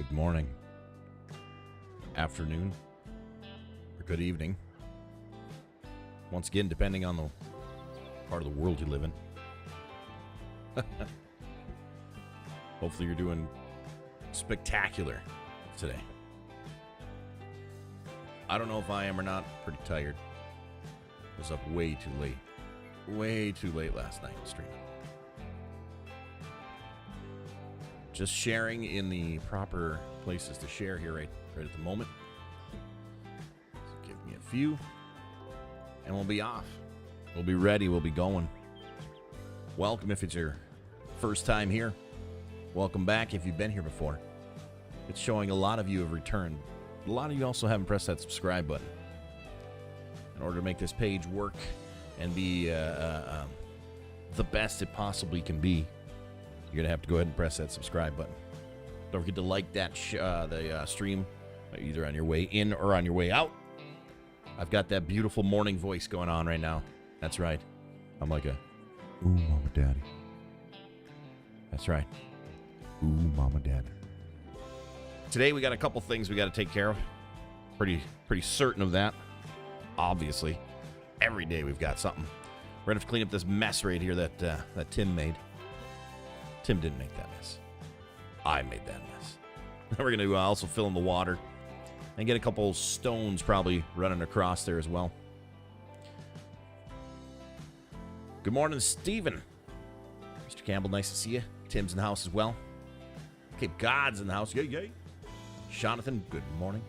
good morning, afternoon, or good evening. Once again, depending on the part of the world you live in. Hopefully you're doing spectacular today. I don't know if I am or not. Pretty tired. Was up way too late. Way too late last night streaming. Just sharing in the proper places to share here right at the moment. So give me a few, and we'll be off. We'll be ready. We'll be going. Welcome if it's your first time here. Welcome back if you've been here before. It's showing a lot of you have returned. A lot of you also haven't pressed that subscribe button. In order to make this page work and be the best it possibly can be, you're going to have to go ahead and press that subscribe button. Don't forget to like that the stream, either on your way in or on your way out. I've got that beautiful morning voice going on right now. That's right. I'm like a, ooh, mama, daddy. That's right. Ooh, mama, daddy. Today we got a couple things we got to take care of. Pretty certain of that. Obviously. Every day we've got something. We're going to have to clean up this mess right here that Tim made. Tim didn't make that mess. I made that mess. We're going to also fill in the water and get a couple stones probably running across there as well. Good morning, Stephen. Mr. Campbell, nice to see you. Tim's in the house as well. Cape God's in the house. Yay, yay. Jonathan, good morning.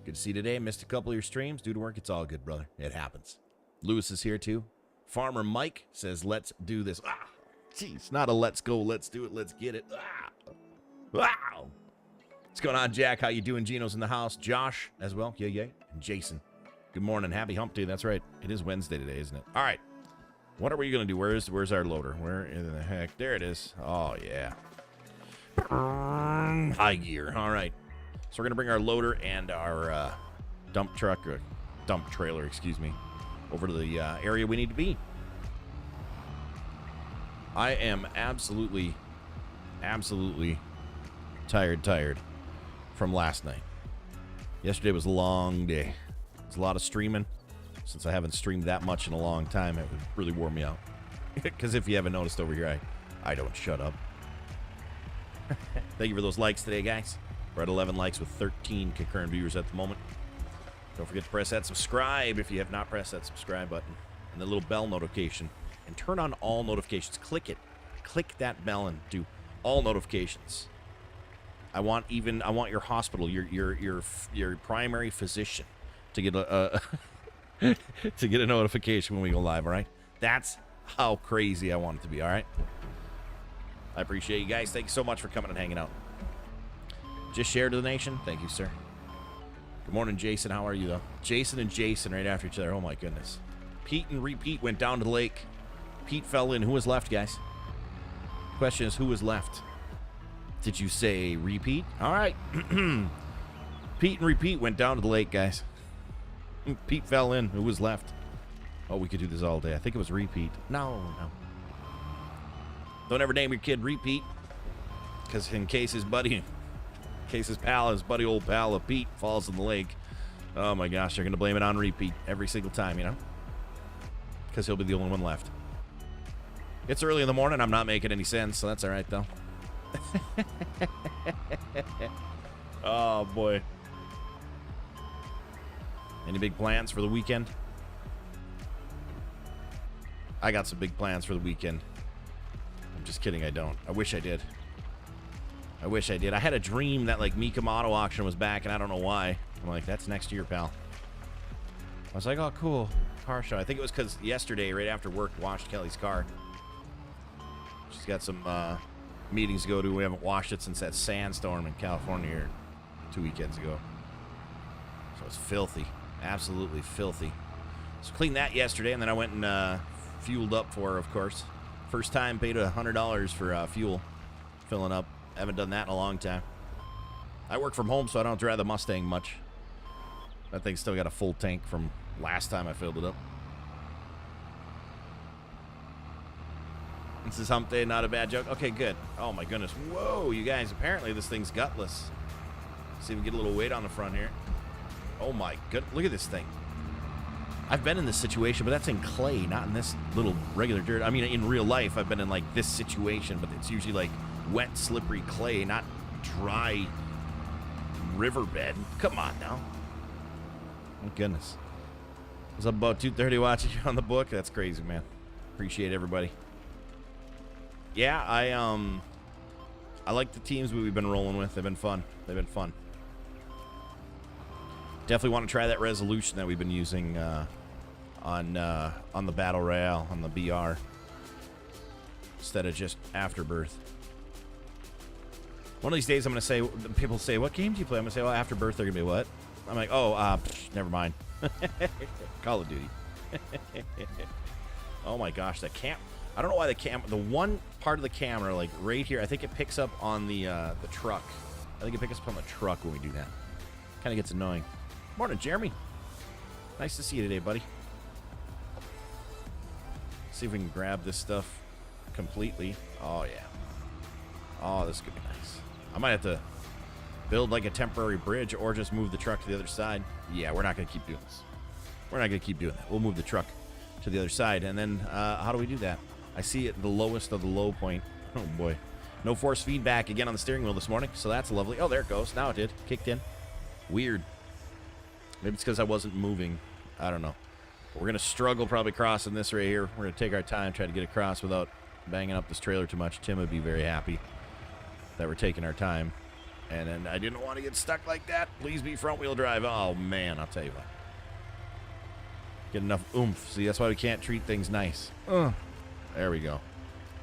Good to see you today. Missed a couple of your streams due to work. It's all good, brother. It happens. Lewis is here, too. Farmer Mike says, let's do this. Ah, jeez, not a let's go, let's do it, let's get it. Ah. Wow. What's going on, Jack? How you doing? Gino's in the house. Josh as well. Yay, yay. And Jason. Good morning. Happy Hump Day. That's right. It is Wednesday today, isn't it? All right. What are we going to do? Where's our loader? Where in the heck? There it is. Oh, yeah. High gear. All right. So we're going to bring our loader and our dump truck, or dump trailer, excuse me, over to the area we need to be. I am absolutely tired from last night. Yesterday was a long day. It was a lot of streaming. Since I haven't streamed that much in a long time, it really wore me out. Because if you haven't noticed over here, I don't shut up. Thank you for those likes today, guys. We're at 11 likes with 13 concurrent viewers at the moment. Don't forget to press that subscribe if you have not pressed that subscribe button. And the little bell notification. And turn on all notifications. Click it. Click that bell and do all notifications. I want your hospital, your primary physician to get a to get a notification when we go live, all right? That's how crazy I want it to be, all right? I appreciate you guys. Thank you so much for coming and hanging out. Just share to the nation. Thank you, sir. Good morning, Jason. How are you, though? Jason and Jason right after each other. Oh, my goodness. Pete and Repeat went down to the lake. Pete fell in. Who was left, guys? Question is, who was left? Did you say Repeat? All right. Pete and Repeat went down to the lake, guys. Pete fell in. Who was left? Oh, we could do this all day. I think it was Repeat. No. Don't ever name your kid Repeat. Because in case his buddy, old pal of Pete falls in the lake, oh my gosh, they're going to blame it on Repeat every single time, you know? Because he'll be the only one left. It's early in the morning. I'm not making any sense, so that's all right, though. Oh, boy. Any big plans for the weekend? I got some big plans for the weekend. I'm just kidding, I don't. I wish I did. I had a dream that, like, Mika Auto Auction was back, and I don't know why. I'm like, that's next year, pal. I was like, oh, cool. Car show. I think it was because yesterday, right after work, washed Kelly's car. She's got some meetings to go to. We haven't washed it since that sandstorm in California 2 weekends ago. So it's filthy. Absolutely filthy. So cleaned that yesterday, and then I went and fueled up for her, of course. First time paid $100 for fuel. Filling up. Haven't done that in a long time. I work from home, so I don't drive the Mustang much. That thing's still got a full tank from last time I filled it up. This is Hump Day, not a bad joke. Okay, good. Oh, my goodness. Whoa, you guys. Apparently, this thing's gutless. See if we can get a little weight on the front here. Oh my good, look at this thing. I've been in this situation, but that's in clay, not in this little regular dirt. I mean, in real life, I've been in like this situation, but it's usually like wet, slippery clay, not dry riverbed. Come on now. My goodness. What's up, about 230 watching you on the book? That's crazy, man. Appreciate everybody. Yeah, I like the teams we've been rolling with. They've been fun. They've been fun. Definitely want to try that resolution that we've been using on the Battle Royale, on the BR, instead of just Afterbirth. One of these days I'm going to say, people say, what game do you play? I'm going to say, well, Afterbirth, they're going to be what? I'm like, oh, never mind. Call of Duty. Oh my gosh, that cam. I don't know why the one part of the camera, like right here, I think it picks up on the truck. I think it picks up on the truck when we do that. Kind of gets annoying. Morning, Jeremy. Nice to see you today, buddy. See if we can grab this stuff completely. Oh, yeah. Oh, this could be nice. I might have to build like a temporary bridge or just move the truck to the other side. Yeah, we're not going to keep doing this. We're not going to keep doing that. We'll move the truck to the other side. And then how do we do that? I see it the lowest of the low point. Oh, boy. No force feedback again on the steering wheel this morning, so that's lovely. Oh, there it goes. Now it did. Kicked in. Weird. Maybe it's because I wasn't moving. I don't know. But we're going to struggle probably crossing this right here. We're going to take our time, try to get across without banging up this trailer too much. Tim would be very happy that we're taking our time. And then I didn't want to get stuck like that. Please be front-wheel drive. Oh, man, I'll tell you what. Get enough oomph. See, that's why we can't treat things nice. There we go.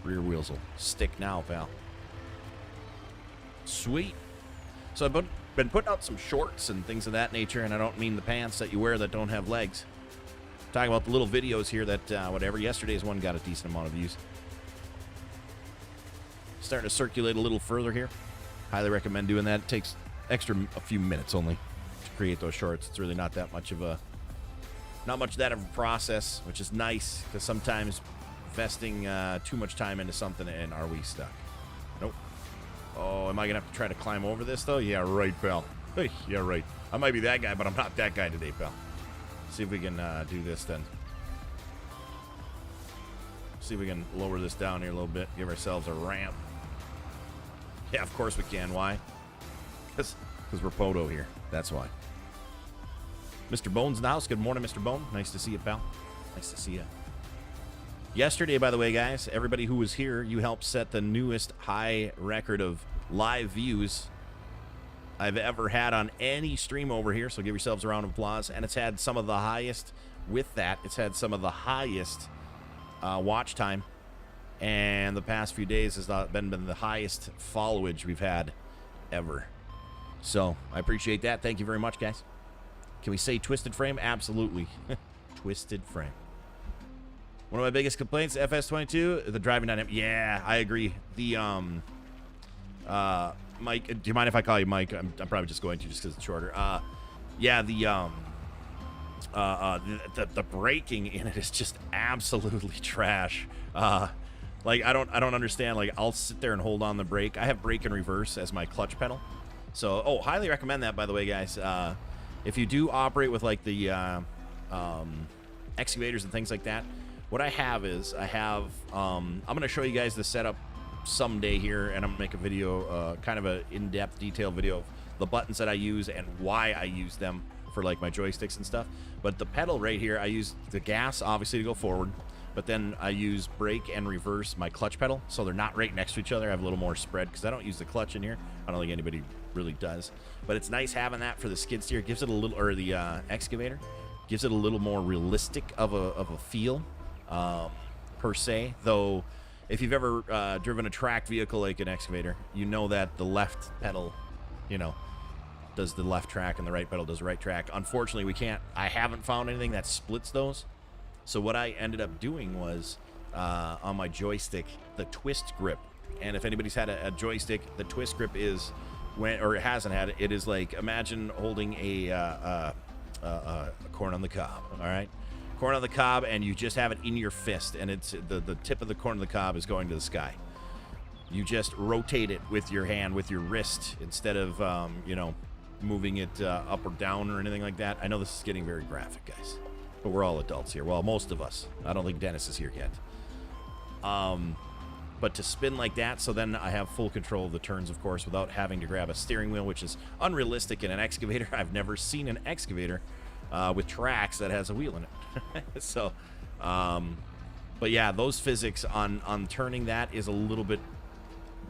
Rear wheels will stick now, pal. Sweet. So I've been putting out some shorts and things of that nature, and I don't mean the pants that you wear that don't have legs. I'm talking about the little videos here that, whatever, yesterday's one got a decent amount of views. Starting to circulate a little further here. Highly recommend doing that. It takes a few minutes only to create those shorts. It's really not that much of a process, which is nice, because sometimes investing too much time into something, and are we stuck? Nope. Oh, am I gonna have to try to climb over this though? Yeah, right, pal. Hey, yeah, right. I might be that guy, but I'm not that guy today, pal. See if we can do this then. See if we can lower this down here a little bit. Give ourselves a ramp. Yeah, of course we can. Why? Because we're PODO here. That's why. Mr. Bones in the house. Good morning, Mr. Bone. Nice to see you, pal. Nice to see you. Yesterday, by the way, guys, everybody who was here, you helped set the newest high record of live views I've ever had on any stream over here, so give yourselves a round of applause. And it's had some of the highest, with that, it's had some of the highest watch time. And the past few days has been the highest followage we've had ever. So I appreciate that. Thank you very much, guys. Can we say twisted frame? Absolutely. Twisted frame. One of my biggest complaints, FS22, the driving dynamic. Yeah, I agree. The, Mike, do you mind if I call you Mike? I'm probably just going to just because it's shorter. Yeah, the braking in it is just absolutely trash. Like, I don't understand. Like, I'll sit there and hold on the brake. I have brake and reverse as my clutch pedal. So, oh, highly recommend that, by the way, guys. If you do operate with, like, the excavators and things like that, what I have is I'm going to show you guys the setup someday here, and I'm going to make a video, kind of an in-depth, detailed video of the buttons that I use and why I use them for, like, my joysticks and stuff. But the pedal right here, I use the gas, obviously, to go forward, but then I use brake and reverse my clutch pedal, so they're not right next to each other. I have a little more spread because I don't use the clutch in here. I don't think anybody really does. But it's nice having that for the skid steer. It gives it a little, or the excavator, gives it a little more realistic of a feel. Per se, though, if you've ever driven a tracked vehicle like an excavator, you know that the left pedal, you know, does the left track and the right pedal does the right track. Unfortunately, I haven't found anything that splits those. So what I ended up doing was on my joystick, the twist grip. And if anybody's had a joystick, the twist grip is or it hasn't had it, it is like, imagine holding a corn on the cob. All right. Corn on the cob, and you just have it in your fist, and it's the tip of the corn on the cob is going to the sky. You just rotate it with your hand, with your wrist, instead of you know, moving it up or down or anything like that. I know this is getting very graphic, guys, but we're all adults here. Well, most of us. I don't think Dennis is here yet. But to spin like that, so then I have full control of the turns, of course, without having to grab a steering wheel, which is unrealistic in an excavator. I've never seen an excavator with tracks that has a wheel in it. So, but yeah, those physics on turning that is a little bit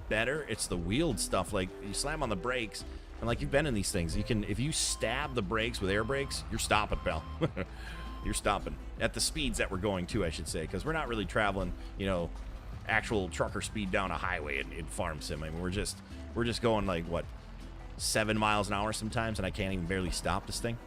better. It's the wheeled stuff. Like, you slam on the brakes, and like, you've been in these things. You can, if you stab the brakes with air brakes, you're stopping, pal. You're stopping at the speeds that we're going to, I should say, because we're not really traveling, you know, actual trucker speed down a highway in farm sim. I mean, we're just going like, what, 7 miles an hour sometimes, and I can't even barely stop this thing.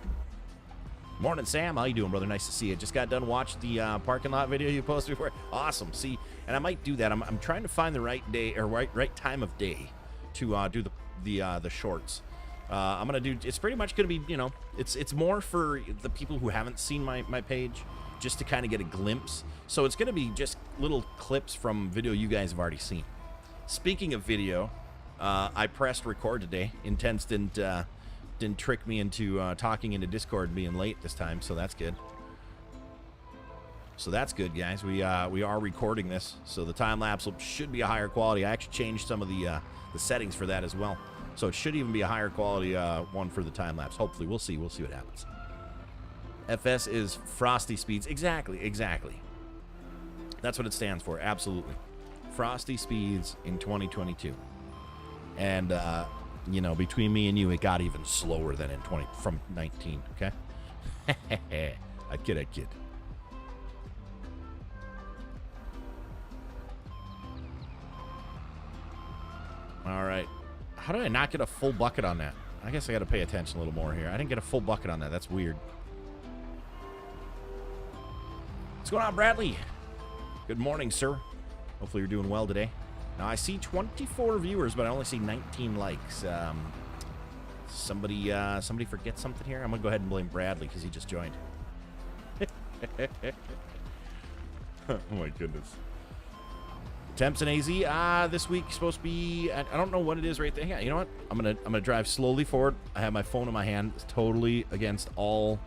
Morning, Sam. How you doing, brother? Nice to see you. Just got done watching the parking lot video you posted before. Awesome. See, and I might do that. I'm trying to find the right day or right time of day to do the shorts. I'm gonna do. It's pretty much gonna be, you know, it's more for the people who haven't seen my page, just to kind of get a glimpse. So it's gonna be just little clips from video you guys have already seen. Speaking of video, I pressed record today. Intense didn't trick me into talking into Discord being late this time, so that's good. So that's good, guys. We are recording this, so the time lapse should be a higher quality. I actually changed some of the settings for that as well, so it should even be a higher quality one for the time lapse. Hopefully, we'll see. We'll see what happens. FS is Frosty Speeds. Exactly. That's what it stands for. Absolutely, Frosty Speeds in 2022. And you know, between me and you, it got even slower than in 19. Okay. I kid. All right. How did I not get a full bucket on that? I guess I got to pay attention a little more here. I didn't get a full bucket on that. That's weird. What's going on, Bradley? Good morning, sir. Hopefully you're doing well today. Now, I see 24 viewers, but I only see 19 likes. Somebody forget something here? I'm going to go ahead and blame Bradley because he just joined. Oh, my goodness. Temps in AZ, this week supposed to be, I don't know what it is right there. Yeah, you know what? I'm gonna drive slowly forward. I have my phone in my hand. It's totally against all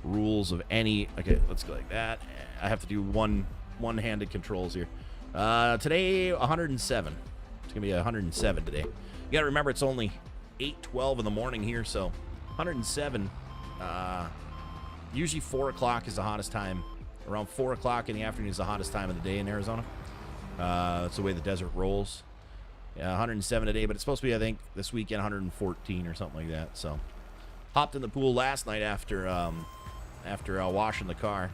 rules of any. Okay, let's go like that. I have to do one-handed controls here. Today, 107. It's gonna be 107 today. You gotta remember, it's only 8:12 in the morning here, so 107. Usually 4 o'clock is the hottest time. Around 4 o'clock in the afternoon is the hottest time of the day in Arizona. That's the way the desert rolls. Yeah, 107 today, but it's supposed to be, I think, this weekend 114 or something like that. So, hopped in the pool last night after washing the car,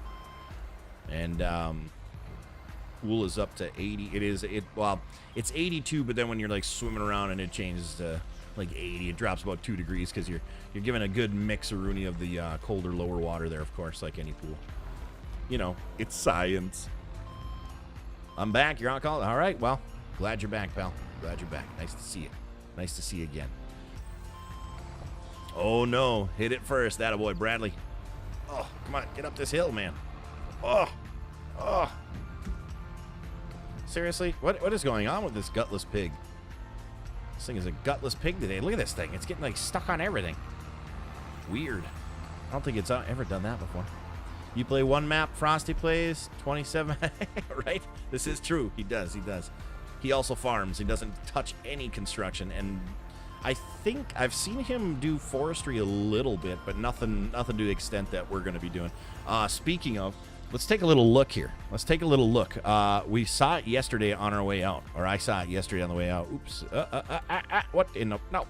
and pool is up to 80. Well, it's 82, but then when you're like swimming around and it changes to like 80, it drops about 2 degrees because you're given a good mixeroonie of the colder lower water there, of course, like any pool. You know, it's science. I'm back. You're on call. All right. Well, glad you're back, pal. Glad you're back. Nice to see you. Nice to see you again. Oh, no. Hit it first. That boy, Bradley. Oh, come on. Get up this hill, man. Oh. Seriously? What is going on with this gutless pig? This thing is a gutless pig today. Look at this thing. It's getting, like, stuck on everything. Weird. I don't think it's ever done that before. You play one map, Frosty plays 27, right? This is true. He does. He also farms. He doesn't touch any construction, and I think I've seen him do forestry a little bit, but nothing to the extent that we're going to be doing. Speaking of, let's take a little look here. We saw it yesterday on our way out, or I saw it yesterday on the way out. Oops. What? No.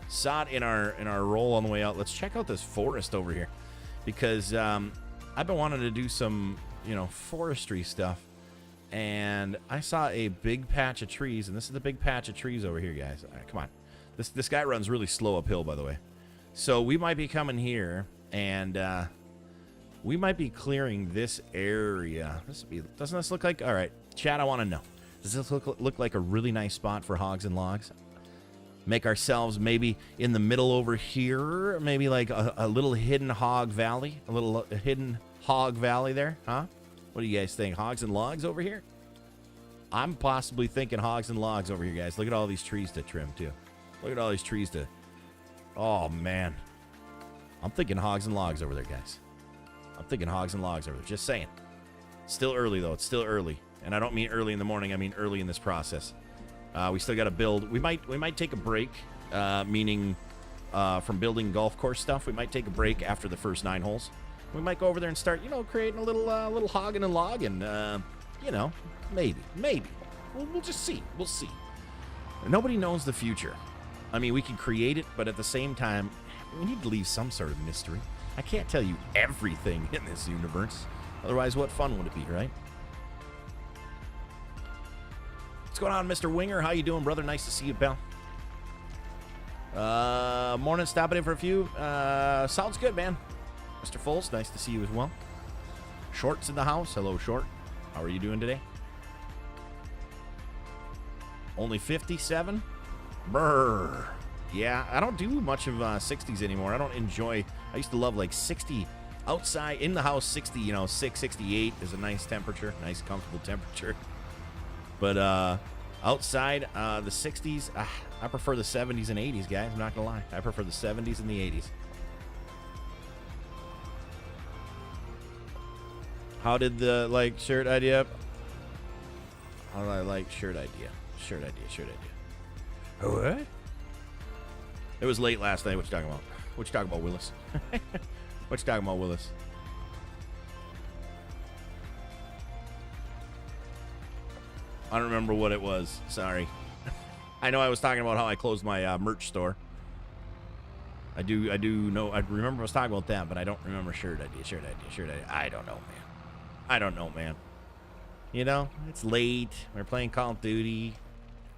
Saw it in our roll on the way out. Let's check out this forest over here, because I've been wanting to do some, forestry stuff, and I saw a big patch of trees, and this is the big patch of trees over here, guys. All right, come on. This guy runs really slow uphill, by the way. So we might be coming here, and we might be clearing this area. Doesn't this look like, all right, Chad, I want to know. Does this look like a really nice spot for hogs and logs? Make ourselves maybe in the middle over here, maybe like a little hidden hog valley, a little hidden hog valley there, huh? What do you guys think? Hogs and logs over here? I'm possibly thinking hogs and logs over here, guys. Look at all these trees to trim, too. Look at all these trees to Oh, man. I'm thinking hogs and logs over there, guys. I'm thinking hogs and logs over there. Just saying. Still early, though. It's still early. And I don't mean early in the morning. I mean early in this process. We still got to build. We might take a break, meaning from building golf course stuff. We might take a break after the first 9 holes. We might go over there and start, creating a little hogging and logging. Maybe. We'll just see. We'll see. Nobody knows the future. I mean, we can create it, but at the same time, we need to leave some sort of mystery. I can't tell you everything in this universe. Otherwise, what fun would it be, right? What's going on, Mr. Winger? How you doing, brother? Nice to see you, pal. Morning, stopping in for a few. Sounds good, man. Mr. Foles, nice to see you as well. Short's in the house. Hello, Short. How are you doing today? Only 57? Brrr. Yeah, I don't do much of 60s anymore. I don't enjoy... I used to love, 60 outside. In the house, 60, 6, 68 is a nice temperature. Nice, comfortable temperature. But outside, the 60s, I prefer the 70s and 80s, guys. I'm not going to lie. I prefer the 70s and the 80s. How did the, shirt idea? How do I like shirt idea? Shirt idea. What? It was late last night. What you talking about? What you talking about, Willis? What you talking about, Willis? I don't remember what it was. Sorry. I know I was talking about how I closed my merch store. I do know. I remember I was talking about that, but I don't remember shirt idea. I don't know, man. It's late. We're playing Call of Duty.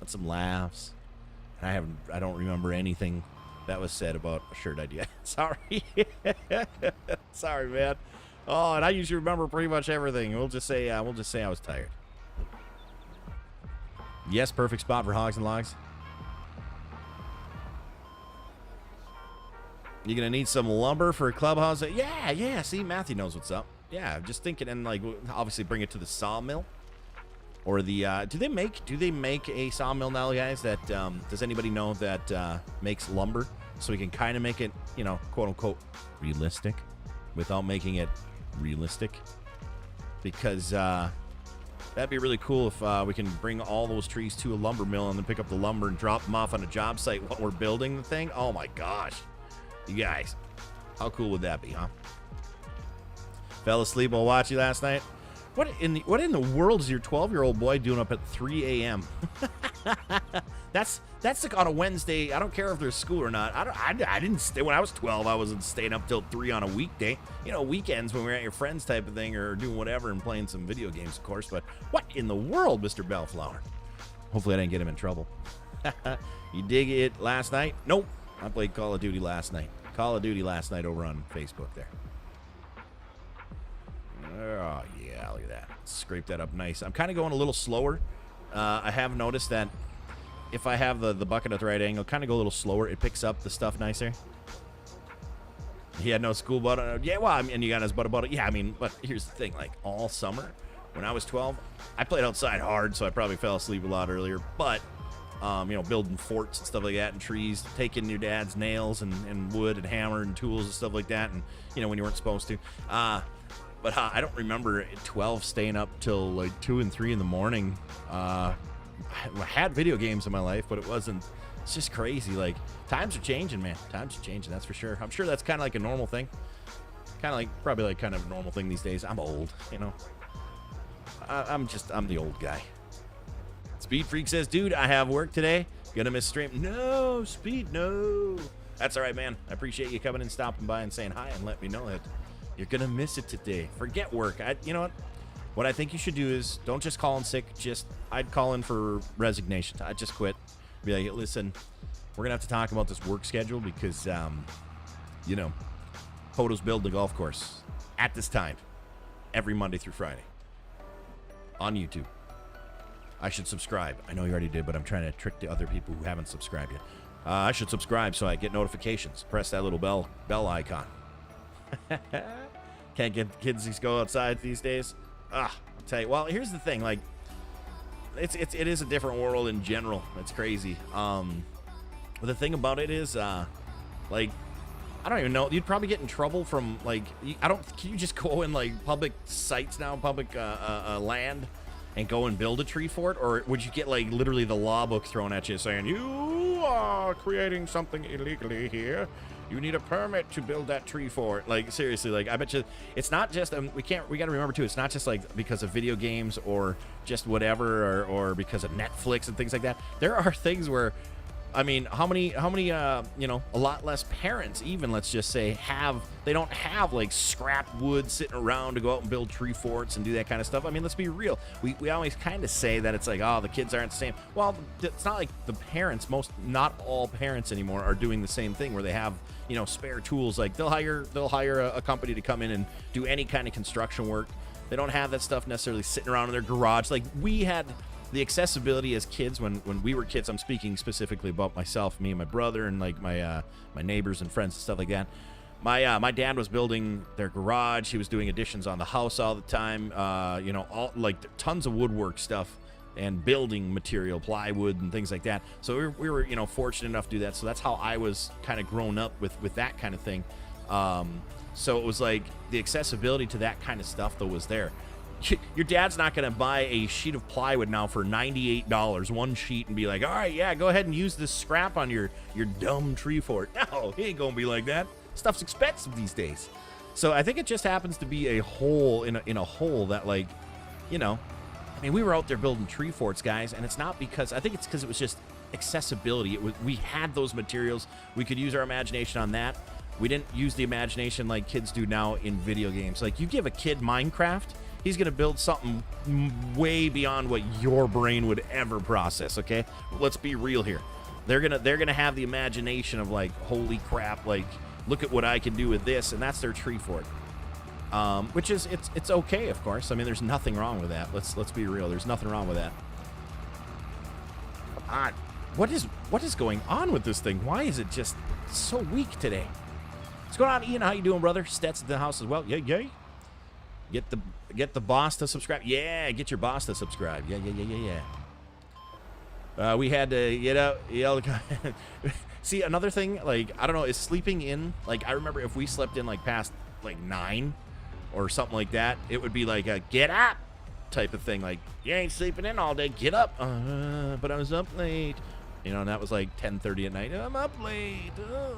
Got some laughs. I don't remember anything that was said about a shirt idea. Sorry. Sorry, man. Oh, and I usually remember pretty much everything. We'll just say I was tired. Yes, perfect spot for hogs and logs. You're gonna need some lumber for a clubhouse. Yeah. See, Matthew knows what's up. Yeah, I'm just thinking, and obviously bring it to the sawmill. Or the do they make a sawmill now, guys? That does anybody know that makes lumber, so we can kind of make it, quote unquote, realistic, without making it realistic? Because that'd be really cool if we can bring all those trees to a lumber mill and then pick up the lumber and drop them off on a job site while we're building the thing. Oh my gosh, you guys, how cool would that be, huh? Fell asleep while watching last night. What in the world is your 12-year-old boy doing up at 3 a.m.? That's like on a Wednesday. I don't care if there's school or not. I didn't stay when I was 12. I wasn't staying up till 3 on a weekday. Weekends when we were at your friends type of thing, or doing whatever and playing some video games, of course. But what in the world, Mr. Bellflower? Hopefully I didn't get him in trouble. You dig it last night? Nope. I played Call of Duty last night. Call of Duty last night over on Facebook there. Oh, yeah, look at that. Scrape that up nice. I'm kind of going a little slower. I have noticed that if I have the bucket at the right angle, kind of go a little slower, it picks up the stuff nicer. He had no school butt. Yeah, well, and you got his butt about it. Yeah, but here's the thing. All summer, when I was 12, I played outside hard, so I probably fell asleep a lot earlier. But, building forts and stuff like that, and trees, taking your dad's nails and wood and hammer and tools and stuff like that, and, when you weren't supposed to. But I don't remember at 12 staying up till 2 and 3 in the morning. I had video games in my life, but it's just crazy. Times are changing, man. Times are changing, that's for sure. I'm sure that's kind of like a normal thing. Probably kind of a normal thing these days. I'm old, I'm the old guy. Speed Freak says, dude, I have work today. Gonna miss stream. No, Speed, no. That's all right, man. I appreciate you coming and stopping by and saying hi and let me know that you're going to miss it today. Forget work. You know what? What I think you should do is don't just call in sick. I'd call in for resignation. I'd just quit. Be like, listen, we're going to have to talk about this work schedule because, PODO's building a golf course at this time every Monday through Friday on YouTube. I should subscribe. I know you already did, but I'm trying to trick the other people who haven't subscribed yet. I should subscribe so I get notifications. Press that little bell icon. Can't get kids to go outside these days. I'll tell you. Well, here's the thing. It is a different world in general. It's crazy. The thing about it is, Like, I don't even know. You'd probably get in trouble from, like, can you just go in, like, public sites now, public land, and go and build a tree fort? Or would you get, like, literally the law book thrown at you saying, you are creating something illegally here. You need a permit to build that tree fort. Like, seriously, like, I bet you it's not just, we got to remember, too, it's not just, like, because of video games or just whatever, or because of Netflix and things like that. There are things where, I mean, how many, you know, a lot less parents even, let's just say, they don't have, like, scrap wood sitting around to go out and build tree forts and do that kind of stuff. I mean, let's be real. We always kind of say that it's like, oh, the kids aren't the same. Well, it's not like the parents, not all parents anymore are doing the same thing where they have, you know, spare tools. Like, they'll hire a company to come in and do any kind of construction work. They don't have that stuff necessarily sitting around in their garage. Like, we had the accessibility as kids when we were kids. I'm speaking specifically about myself, me and my brother, and like my neighbors and friends and stuff like that. My dad was building their garage. He was doing additions on the house all the time. You know, all like tons of woodwork stuff and building material, plywood and things like that. So we were, you know, fortunate enough to do that. So that's how I was kind of grown up with that kind of thing. So it was like the accessibility to that kind of stuff though was there. Your dad's not going to buy a sheet of plywood now for $98, one sheet, and be like, all right, yeah, go ahead and use this scrap on your dumb tree fort. No, he ain't going to be like that. Stuff's expensive these days. So I think it just happens to be a hole in a hole that, like, you know, I mean, we were out there building tree forts, guys, and it's not because, I think it's because it was just accessibility. We had those materials. We could use our imagination on that. We didn't use the imagination like kids do now in video games. Like, you give a kid Minecraft, he's going to build something way beyond what your brain would ever process, okay? Let's be real here. They're going to have the imagination of, like, holy crap, like, look at what I can do with this, and that's their tree fort. Which is, it's okay, of course. I mean, there's nothing wrong with that. Let's be real. There's nothing wrong with that. What is going on with this thing? Why is it just so weak today? What's going on, Ian? How you doing, brother? Stats at the house as well. Yay. Get the boss to subscribe. Yeah, get your boss to subscribe. Yeah. We had to get out. See, another thing, like, I don't know, is sleeping in. Like, I remember if we slept in, like, past, like, 9 or something like that, it would be like a get up type of thing. Like, you ain't sleeping in all day. Get up. But I was up late. You know, and that was like 10:30 at night. I'm up late.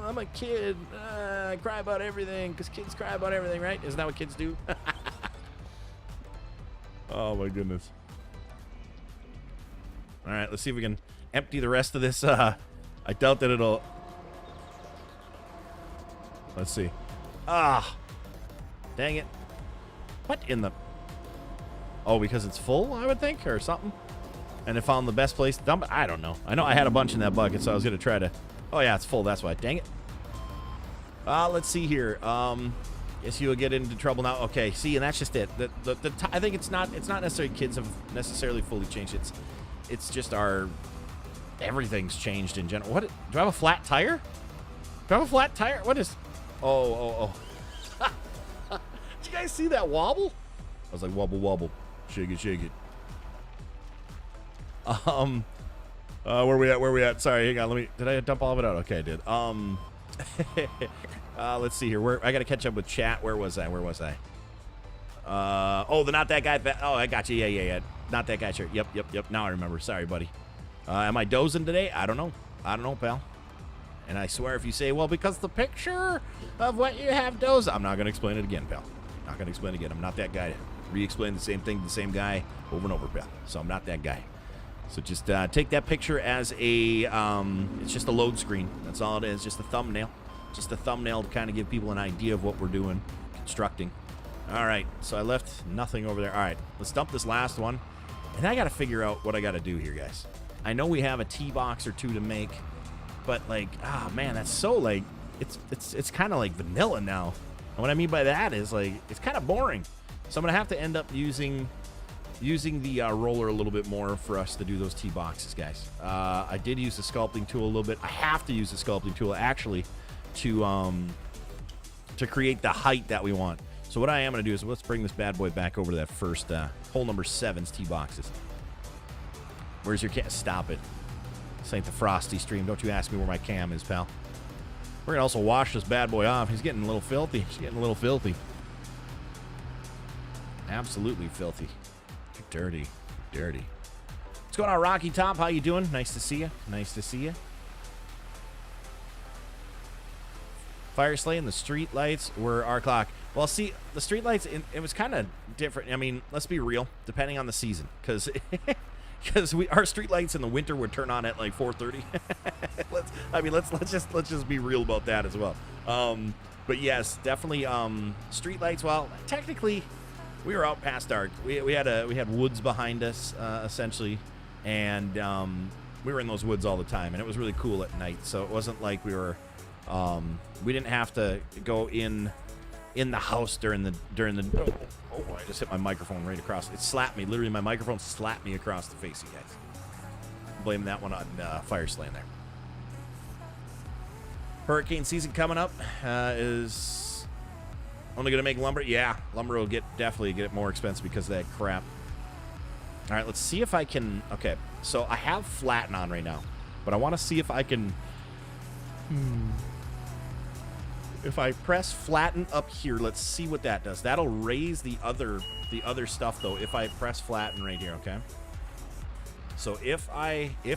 I'm a kid. I cry about everything because kids cry about everything, right? Isn't that what kids do? Oh, my goodness. All right, let's see if we can empty the rest of this. I doubt that it'll... Let's see. Dang it. What in the... Oh, because it's full, I would think, or something? And it found the best place to dump it? I don't know. I know I had a bunch in that bucket, so I was going to try to... Oh, yeah, it's full. That's why. Dang it. Let's see here. Guess you'll get into trouble now. Okay, see, and that's just it. I think it's not necessarily kids have necessarily fully changed. It's just our... Everything's changed in general. What? Do I have a flat tire? Do I have a flat tire? What is... Oh. Did you guys see that wobble? I was like, wobble, wobble. Shake it. Where we at? Sorry, hang on. Did I dump all of it out? Okay, I did. Let's see here. I got to catch up with chat. Where was I? The not that guy. Oh, I got you. Yeah. Not that guy shirt. Yep. Now I remember. Sorry, buddy. Am I dozing today? I don't know, pal. And I swear if you say, well, because the picture of what you have doze, I'm not going to explain it again, pal. Not going to explain it again. I'm not that guy to re-explain the same thing to the same guy over and over, pal. So I'm not that guy. So just take that picture as a, it's just a load screen. That's all it is, just a thumbnail. Just a thumbnail to kind of give people an idea of what we're doing, constructing. All right, so I left nothing over there. All right, let's dump this last one. And I got to figure out what I got to do here, guys. I know we have a T-box or two to make, but like, man, that's so like, it's kind of like vanilla now. And what I mean by that is like, it's kind of boring. So I'm going to have to end up using the roller a little bit more for us to do those T-boxes, guys. I did use the sculpting tool a little bit. I have to use the sculpting tool, actually, to create the height that we want. So what I am going to do is let's bring this bad boy back over to that first hole number 7's T-boxes. Where's your cam? Stop it. This ain't the Frosty stream. Don't you ask me where my cam is, pal. We're going to also wash this bad boy off. He's getting a little filthy. He's getting a little filthy. Absolutely filthy. Dirty. Dirty. What's going on, Rocky Top? How you doing? Nice to see you. Nice to see you. Fire Slay and the street lights were our clock. Well, see, the street lights, it was kind of different. I mean, let's be real, depending on the season, because our street lights in the winter would turn on at like 4:30. let's just be real about that as well. But yes, definitely street lights. Well, technically, we were out past dark. We had woods behind us essentially, and we were in those woods all the time, and it was really cool at night. So it wasn't like we were. We didn't have to go in the house during the oh, I just hit my microphone right across. It slapped me. Literally, my microphone slapped me across the face, you guys. Blame that one on Fire Slaying there. Hurricane season coming up is only going to make lumber. Yeah, lumber will definitely get more expensive because of that crap. All right, let's see if I can. Okay, so I have flatten on right now, but I want to see if I can. If I press flatten up here, let's see what that does. That'll raise the other stuff though. If I press flatten right here, okay. So if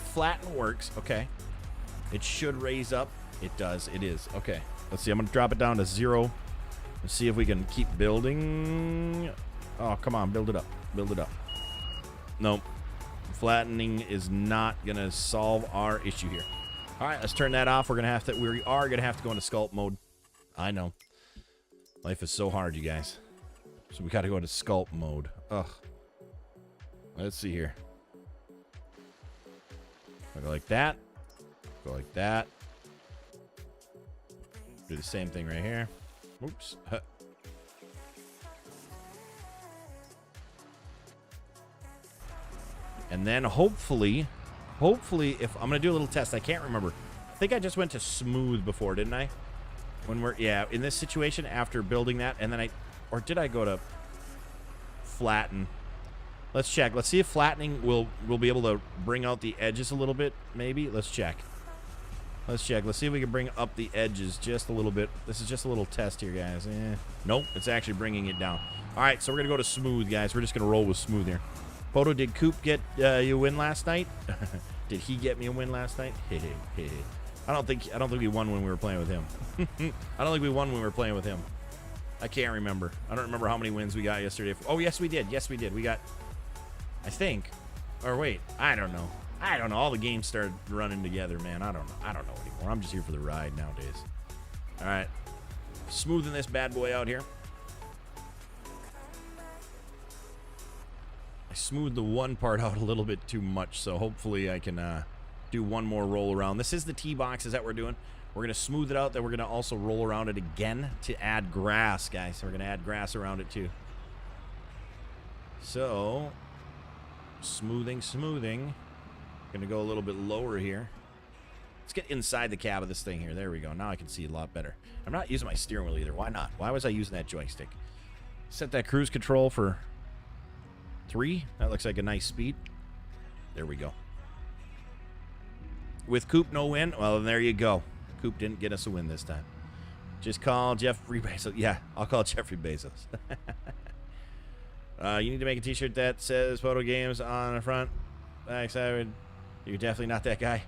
flatten works, okay, it should raise up. It does. It is okay. Let's see. I'm gonna drop it down to 0. Let's see if we can keep building. Oh, come on, build it up. Build it up. Nope. Flattening is not gonna solve our issue here. All right, let's turn that off. We are gonna have to go into sculpt mode. I know. Life is so hard, you guys. So we got to go into sculpt mode. Ugh. Let's see here. I'll go like that. Go like that. Do the same thing right here. Oops. And then hopefully, if I'm going to do a little test, I can't remember. I think I just went to smooth before, didn't I? Yeah, in this situation, after building that, and then or did I go to flatten? Let's check. Let's see if flattening will be able to bring out the edges a little bit, maybe. Let's check. Let's check. Let's see if we can bring up the edges just a little bit. This is just a little test here, guys. Nope, it's actually bringing it down. All right, so we're going to go to smooth, guys. We're just going to roll with smooth here. PODO, did Coop get you a win last night? Did he get me a win last night? I don't think we won when we were playing with him. I don't think we won when we were playing with him. I can't remember. I don't remember how many wins we got yesterday. Oh, yes, we did. Yes, we did. We got, I think, or wait, I don't know. All the games started running together, man. I don't know anymore. I'm just here for the ride nowadays. All right. Smoothing this bad boy out here. I smoothed the one part out a little bit too much, so hopefully I can do one more roll around. This is the tee boxes that we're doing. We're going to smooth it out. Then we're going to also roll around it again to add grass, guys. So we're going to add grass around it too. So, smoothing. Going to go a little bit lower here. Let's get inside the cab of this thing here. There we go. Now I can see a lot better. I'm not using my steering wheel either. Why not? Why was I using that joystick? Set that cruise control for 3. That looks like a nice speed. There we go. With Coop no win, well, then there you go. Coop didn't get us a win this time. Just call Jeffrey Bezos. Yeah, I'll call Jeffrey Bezos. You need to make a t-shirt that says PODO Games on the front. You're definitely not that guy.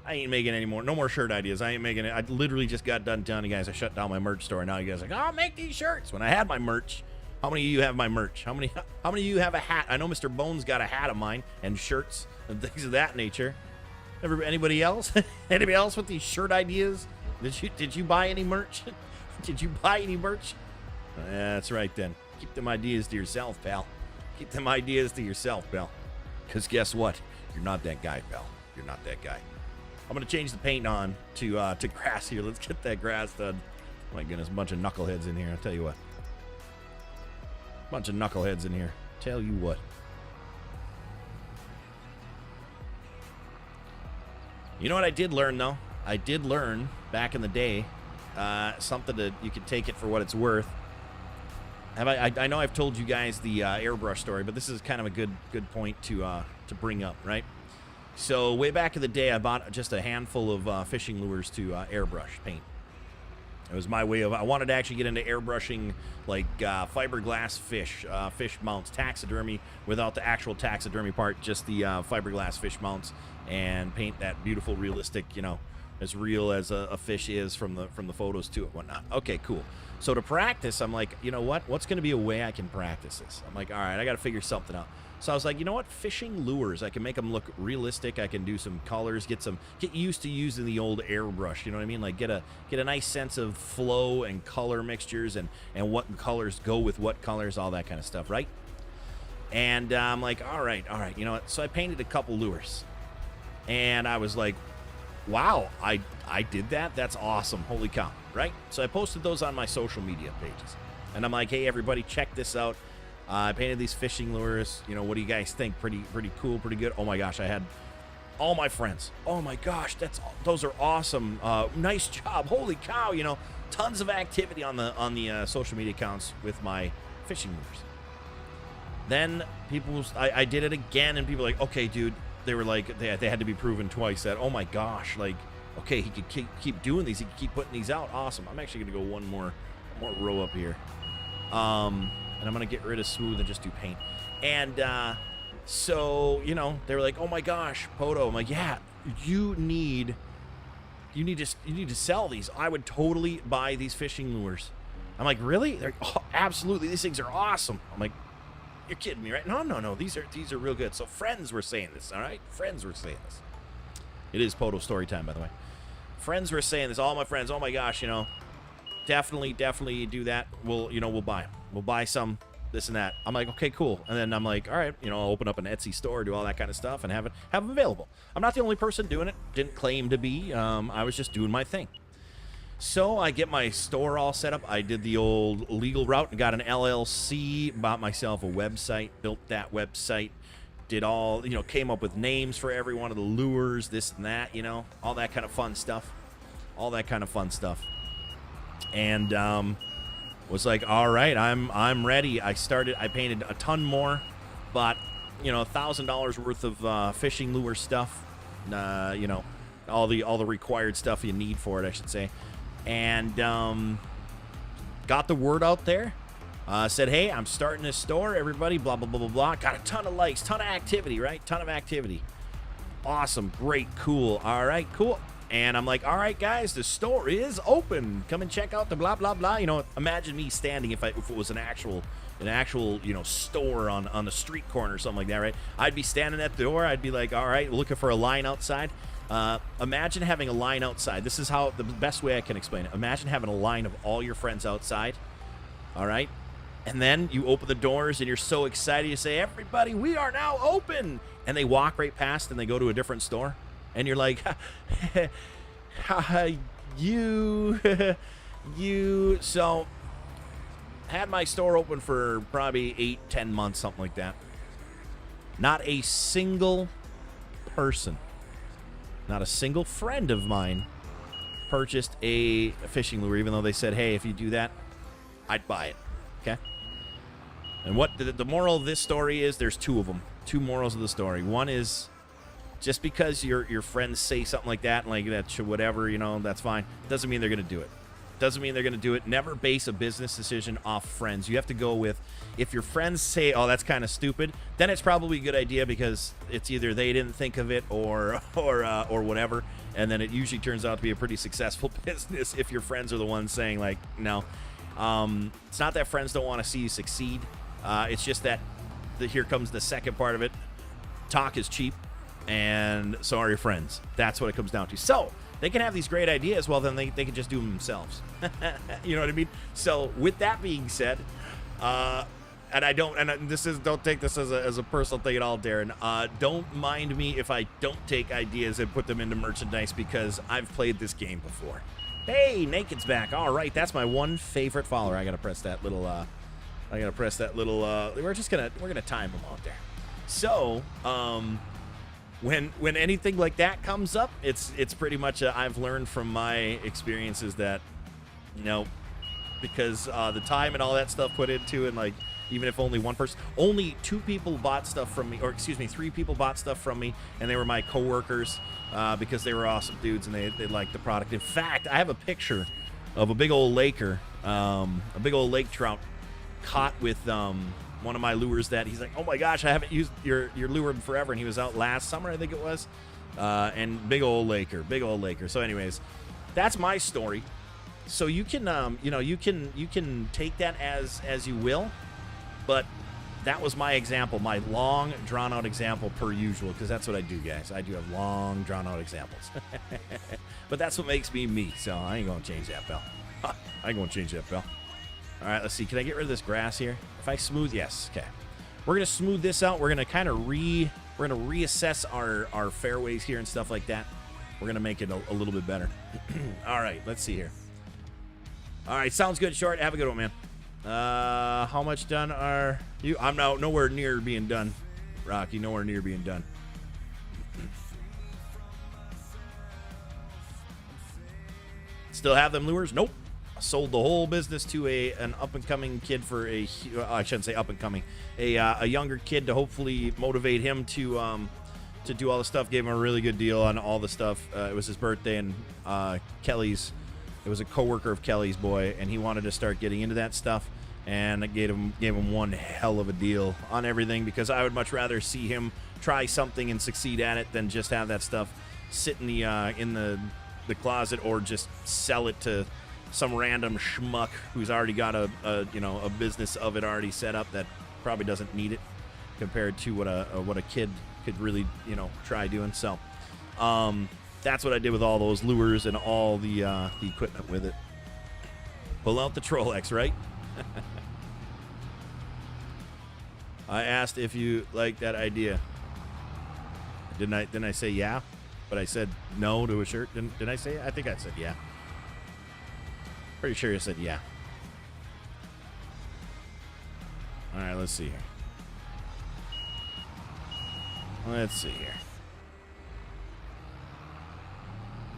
I ain't making any more. No more shirt ideas. I ain't making it. I literally just got done telling you guys I shut down my merch store. Now you guys are like, oh, make these shirts. When I had my merch, how many of you have my merch? How many of you have a hat? I know Mr. Bones got a hat of mine and shirts and things of that nature. Anybody else? Anybody else with these shirt ideas? Did you buy any merch? Did you buy any merch? That's right then. Keep them ideas to yourself, pal. Keep them ideas to yourself, pal. Because guess what? You're not that guy, pal. You're not that guy. I'm going to change the paint on to grass here. Let's get that grass done. Oh my goodness, a bunch of knuckleheads in here. I'll tell you what. Bunch of knuckleheads in here. Tell you what. You know what I did learn, though? I did learn back in the day something that you could take it for what it's worth. I know I've told you guys the airbrush story, but this is kind of a good point to bring up, right? So way back in the day, I bought just a handful of fishing lures to airbrush paint. It was my way of, I wanted to actually get into airbrushing like fiberglass fish mounts, taxidermy without the actual taxidermy part, just the fiberglass fish mounts, and paint that beautiful, realistic, you know, as real as a fish is from the photos to it, whatnot. Okay, cool. So to practice, I'm like, you know what? What's going to be a way I can practice this? I'm like, all right, I got to figure something out. So I was like, you know what? Fishing lures. I can make them look realistic. I can do some colors, get used to using the old airbrush. You know what I mean? Like get a nice sense of flow and color mixtures and what colors go with what colors, all that kind of stuff, right? And I'm like, all right, you know what? So I painted a couple lures, and I was like, wow, I did that. That's awesome. Holy cow, right? So I posted those on my social media pages, and I'm like, hey, everybody, check this out. I painted these fishing lures. You know, what do you guys think? Pretty cool, pretty good. Oh my gosh, I had all my friends. Oh my gosh, those are awesome. Nice job. Holy cow, you know, tons of activity on the social media accounts with my fishing lures. Then I did it again, and people were like, okay, dude. They were like, they had to be proven twice that, oh my gosh, like, okay, he could keep doing these. He could keep putting these out. Awesome. I'm actually going to go one more row up here. And I'm going to get rid of smooth and just do paint. And so, you know, they were like, oh my gosh, PODO. I'm like, yeah, you need to sell these. I would totally buy these fishing lures. I'm like, really? They're absolutely. These things are awesome. I'm like, you're kidding me, right? No. These are real good. So friends were saying this, all right? Friends were saying this. It is PODO story time, by the way. Friends were saying this. All my friends, oh my gosh, you know, definitely do that. We'll buy them. We'll buy some, this and that. I'm like, okay, cool. And then I'm like, all right, you know, I'll open up an Etsy store, do all that kind of stuff, and have them available. I'm not the only person doing it. Didn't claim to be. I was just doing my thing. So I get my store all set up. I did the old legal route and got an LLC, bought myself a website, built that website, did all, you know, came up with names for every one of the lures, this and that, you know, all that kind of fun stuff. And was like, all right, I'm ready. I painted a ton more, bought, you know, $1,000 worth of fishing lure stuff, you know, all the required stuff you need for it, I should say. And got the word out there. Said, hey, I'm starting this store, everybody, blah, blah, blah, blah, blah. Got a ton of likes, ton of activity, right? Ton of activity. Awesome, great, cool. All right, cool. And I'm like, all right, guys, the store is open. Come and check out the blah, blah, blah. You know, imagine me standing if it was an actual, you know, store on the street corner or something like that, right? I'd be standing at the door. I'd be like, all right, looking for a line outside. Imagine having a line outside. This is how the best way I can explain it. Imagine having a line of all your friends outside. All right. And then you open the doors and you're so excited. You say, everybody, we are now open. And they walk right past and they go to a different store. And you're like, you. So had my store open for probably 8-10 months, something like that. Not a single person, not a single friend of mine purchased a fishing lure, even though they said, hey, if you do that, I'd buy it. Okay? And what the moral of this story is, there's two of them. Two morals of the story. One is, just because your friends say something like that, and like that, whatever, you know, that's fine. Doesn't mean they're going to do it. Doesn't mean they're going to do it. Never base a business decision off friends. You have to go with, if your friends say, oh, that's kind of stupid, then it's probably a good idea because it's either they didn't think of it or whatever. And then it usually turns out to be a pretty successful business if your friends are the ones saying, like, no. It's not that friends don't want to see you succeed. It's just that here comes the second part of it. Talk is cheap, and so are your friends. That's what it comes down to. So they can have these great ideas, well, then they can just do them themselves. You know what I mean? So with that being said, don't take this as a personal thing at all, Darren. Don't mind me if I don't take ideas and put them into merchandise, because I've played this game before. Hey, Naked's back. All right, that's my one favorite follower. I gotta press that little. We're gonna time them out there. So, when anything like that comes up, it's pretty much I've learned from my experiences that, you know, because the time and all that stuff put into it, and like, even if only only 2 people bought stuff from me, or excuse me, 3 people bought stuff from me, and they were my coworkers, because they were awesome dudes and they liked the product. In fact, I have a picture of a big old laker, a big old lake trout caught with one of my lures that he's like, oh my gosh, I haven't used your lure in forever, and he was out last summer, I think it was, and big old laker. So anyways, that's my story. So you can you can take that as you will, but that was my example, my long drawn out example per usual, because that's what I do, guys. I do have long drawn out examples. But that's what makes me me, so I ain't gonna change that, pal. I ain't gonna change that, pal. All right, let's see. Can I get rid of this grass here? If I smooth, yes. Okay. We're gonna smooth this out. We're gonna kind of reassess our fairways here and stuff like that. We're gonna make it a little bit better. All right, let's see here. All right, sounds good, Short. Have a good one, man. How much done are you? I'm now nowhere near being done, Rocky. Nowhere near being done. Still have them lures? Nope. Sold the whole business to an up-and-coming kid for I shouldn't say up-and-coming, a younger kid to hopefully motivate him to do all the stuff. Gave him a really good deal on all the stuff. It was his birthday, and Kelly's, it was a coworker of Kelly's boy, and he wanted to start getting into that stuff, and I gave him one hell of a deal on everything, because I would much rather see him try something and succeed at it than just have that stuff sit in the closet, or just sell it to some random schmuck who's already got a business of it already set up that probably doesn't need it, compared to what a kid could really try doing. So that's what I did with all those lures and all the equipment with it. Pull out the Trolex, right? I asked if you like that idea. Didn't I say yeah? But I said no to a shirt. Did I say it? I think I said yeah. Pretty sure you said yeah. All right, let's see here.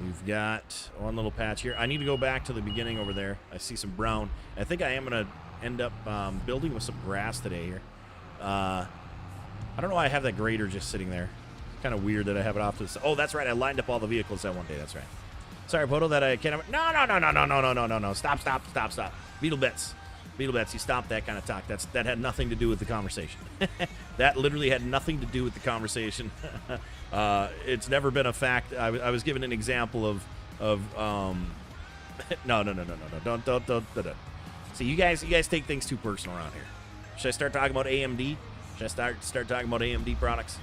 We've got one little patch here. I need to go back to the beginning over there. I see some brown. I think I am going to end up building with some grass today here. I don't know why I have that grader just sitting there. It's kind of weird that I have it off to the side. Oh, that's right. I lined up all the vehicles that one day. That's right. Sorry, PODO, that I can't. No. Stop. Beetle bets, you stop that kind of talk. That had nothing to do with the conversation. That literally had nothing to do with the conversation. It's never been a fact. I was given an example of no. Don't. See, you guys take things too personal around here. Should I start talking about AMD? Should I start talking about AMD products?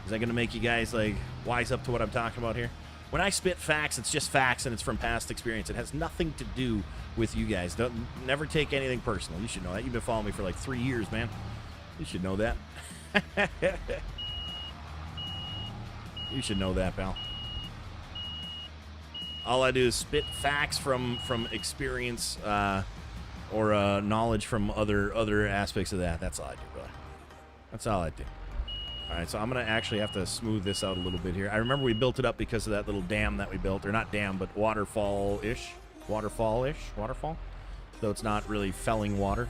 Is that going to make you guys like wise up to what I'm talking about here? When I spit facts, it's just facts, and it's from past experience. It has nothing to do with you guys. Never take anything personal. You should know that. You've been following me for like 3 years, man. You should know that. You should know that, pal. All I do is spit facts from experience or knowledge from other aspects of that. That's all I do, brother. That's all I do. All right, so I'm going to actually have to smooth this out a little bit here. I remember we built it up because of that little dam that we built. Or not dam, but waterfall-ish. Waterfall. Though it's not really felling water.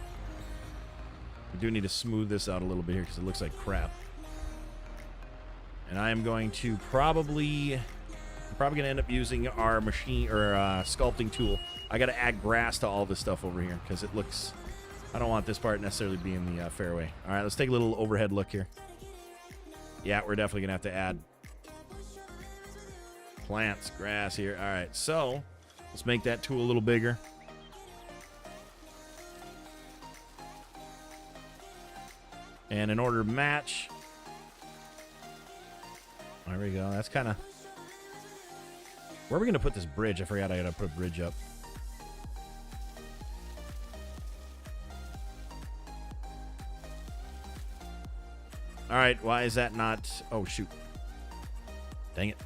We do need to smooth this out a little bit here because it looks like crap. And I am going to probably going to end up using our machine or sculpting tool. I got to add grass to all this stuff over here because it looks... I don't want this part necessarily being the fairway. All right, let's take a little overhead look here. Yeah, we're definitely going to have to add plants, grass here. All right, so let's make that tool a little bigger. And in order to match, there we go. That's kind of... Where are we going to put this bridge? I forgot I got to put a bridge up. All right, why is that not... Oh, shoot. Dang it.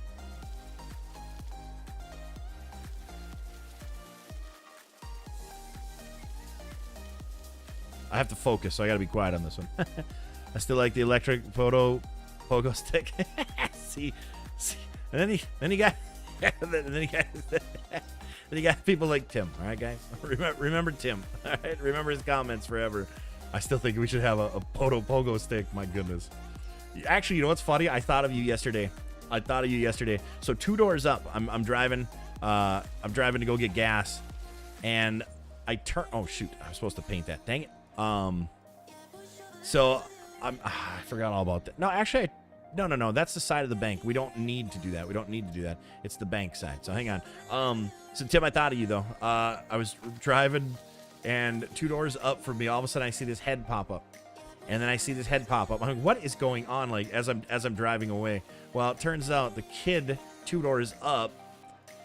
I have to focus, so I got to be quiet on this one. I still like the electric pogo stick. see. And then you got... then you got people like Tim. All right, guys? Remember Tim. All right? Remember his comments forever. I still think we should have a pogo stick. My goodness. Actually, you know what's funny? I thought of you yesterday. So 2 doors up, I'm driving. I'm driving to go get gas, And I turn. Oh shoot! I was supposed to paint that. Dang it. So I forgot all about that. No, actually, no. That's the side of the bank. We don't need to do that. We don't need to do that. It's the bank side. So hang on. So Tim, I thought of you though. I was driving, and 2 doors up from me, all of a sudden I see this head pop up, and then I see this head pop up. I'm like, what is going on? Like as I'm driving away. Well, it turns out the kid 2 doors up.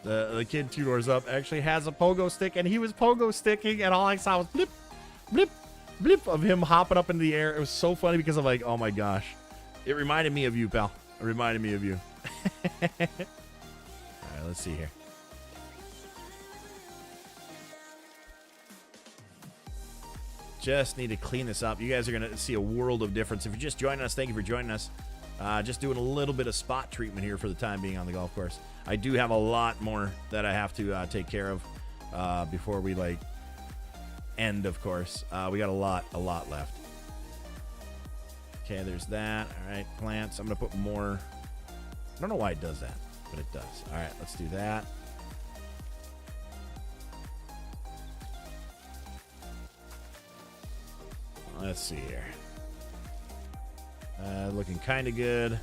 The kid 2 doors up actually has a pogo stick, and he was pogo sticking, and all I saw was blip, blip, blip of him hopping up into the air. It was so funny because I'm like, oh my gosh. It reminded me of you, pal. It reminded me of you. All right, let's see here. Just need to clean this up. You guys are going to see a world of difference. If you're just joining us, thank you for joining us. Just doing a little bit of spot treatment here for the time being on the golf course. I do have a lot more that I have to take care of before we like end, of course. We got a lot left. Okay, there's that. All right, plants. I'm going to put more. I don't know why it does that, but it does. All right, let's do that. Let's see here. Looking kind of good.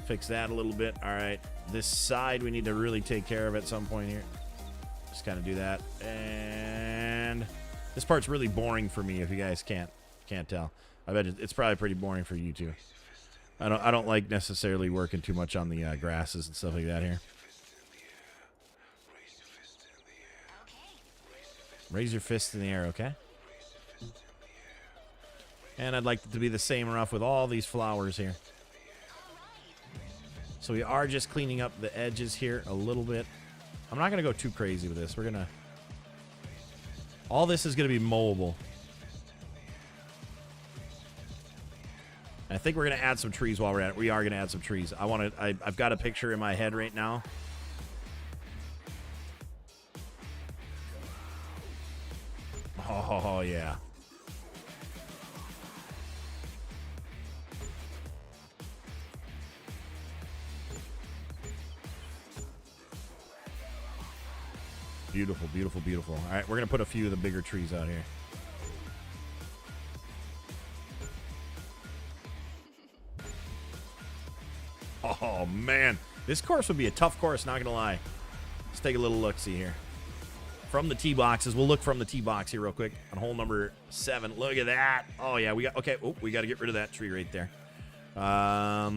Fix that a little bit. All right. This side we need to really take care of at some point here. Just kind of do that. And this part's really boring for me if you guys can't tell. I bet it's probably pretty boring for you too. I don't like necessarily working too much on the grasses and stuff like that here. Raise your fist in the air, okay? And I'd like it to be the same rough with all these flowers here. So we are just cleaning up the edges here a little bit. I'm not going to go too crazy with this. We're going to... All this is going to be mowable. I think we're going to add some trees while we're at it. We are going to add some trees. I've got a picture in my head right now. Oh, yeah. Beautiful, beautiful, beautiful. All right, we're going to put a few of the bigger trees out here. Oh, man. This course would be a tough course, not going to lie. Let's take a little look-see here. From the tee boxes. We'll look from the tee box here real quick on hole number 7. Look at that. Oh, yeah. We got to get rid of that tree right there. A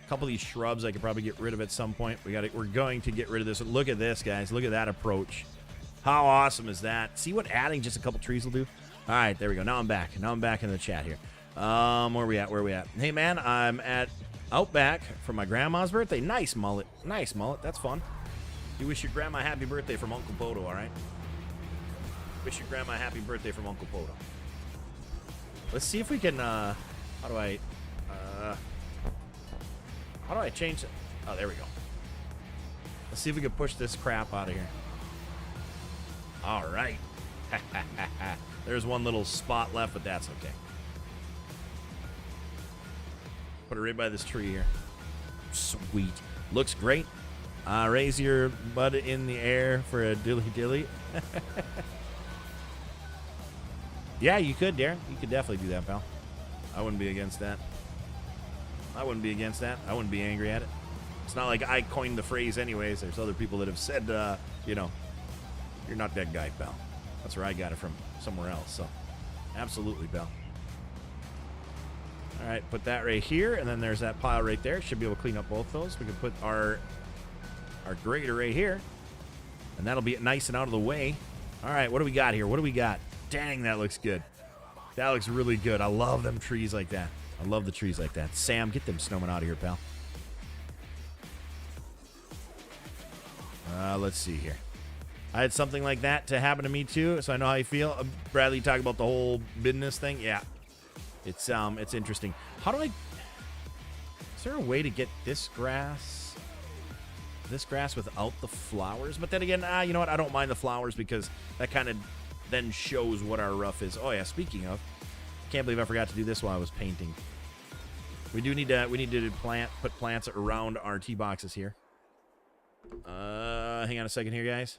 couple of these shrubs I could probably get rid of at some point. We're going to get rid of this. Look at this, guys. Look at that approach. How awesome is that? See what adding just a couple trees will do? All right, there we go. Now I'm back. Now I'm back in the chat here. Where we at? Hey, man, I'm at Outback for my grandma's birthday. Nice mullet. Nice mullet. That's fun. You wish your grandma happy birthday from Uncle PODO, all right? Wish your grandma happy birthday from Uncle PODO. Let's see if we can, how do I change it? Oh, there we go. Let's see if we can push this crap out of here. All right. There's one little spot left, but that's okay. Put it right by this tree here. Sweet. Looks great. Raise your butt in the air for a dilly-dilly. Yeah, you could, Darren. You could definitely do that, pal. I wouldn't be against that. I wouldn't be against that. I wouldn't be angry at it. It's not like I coined the phrase anyways. There's other people that have said, you know, you're not that guy, pal. That's where I got it from, somewhere else. So, absolutely, pal. All right, put that right here, and then there's that pile right there. Should be able to clean up both those. We can put our grader right here, and that'll be nice and out of the way. All right, what do we got here? What do we got? Dang, that looks good. That looks really good. I love them trees like that. I love the trees like that. Sam, get them snowmen out of here, pal. Let's see here. I had something like that to happen to me too, so I know how you feel. Bradley, you talk about the whole business thing. Yeah, it's interesting. How do I? Is there a way to get this grass without the flowers? But then again, you know what? I don't mind the flowers because that kind of then shows what our rough is. Oh yeah, speaking of, can't believe I forgot to do this while I was painting. We need to put plants around our tee boxes here. Hang on a second here, guys.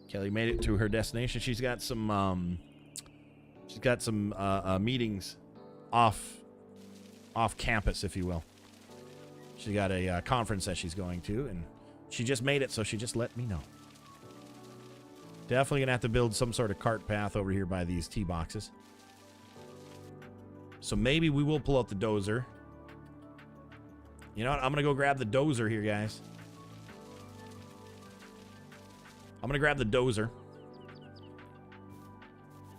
Kelly made it to her destination. She's got some meetings off campus, if you will. She got a conference that she's going to, and she just made it, so she just let me know. Definitely gonna have to build some sort of cart path over here by these tee boxes. So maybe we will pull out the dozer. You know what? I'm gonna go grab the dozer here, guys. I'm gonna grab the dozer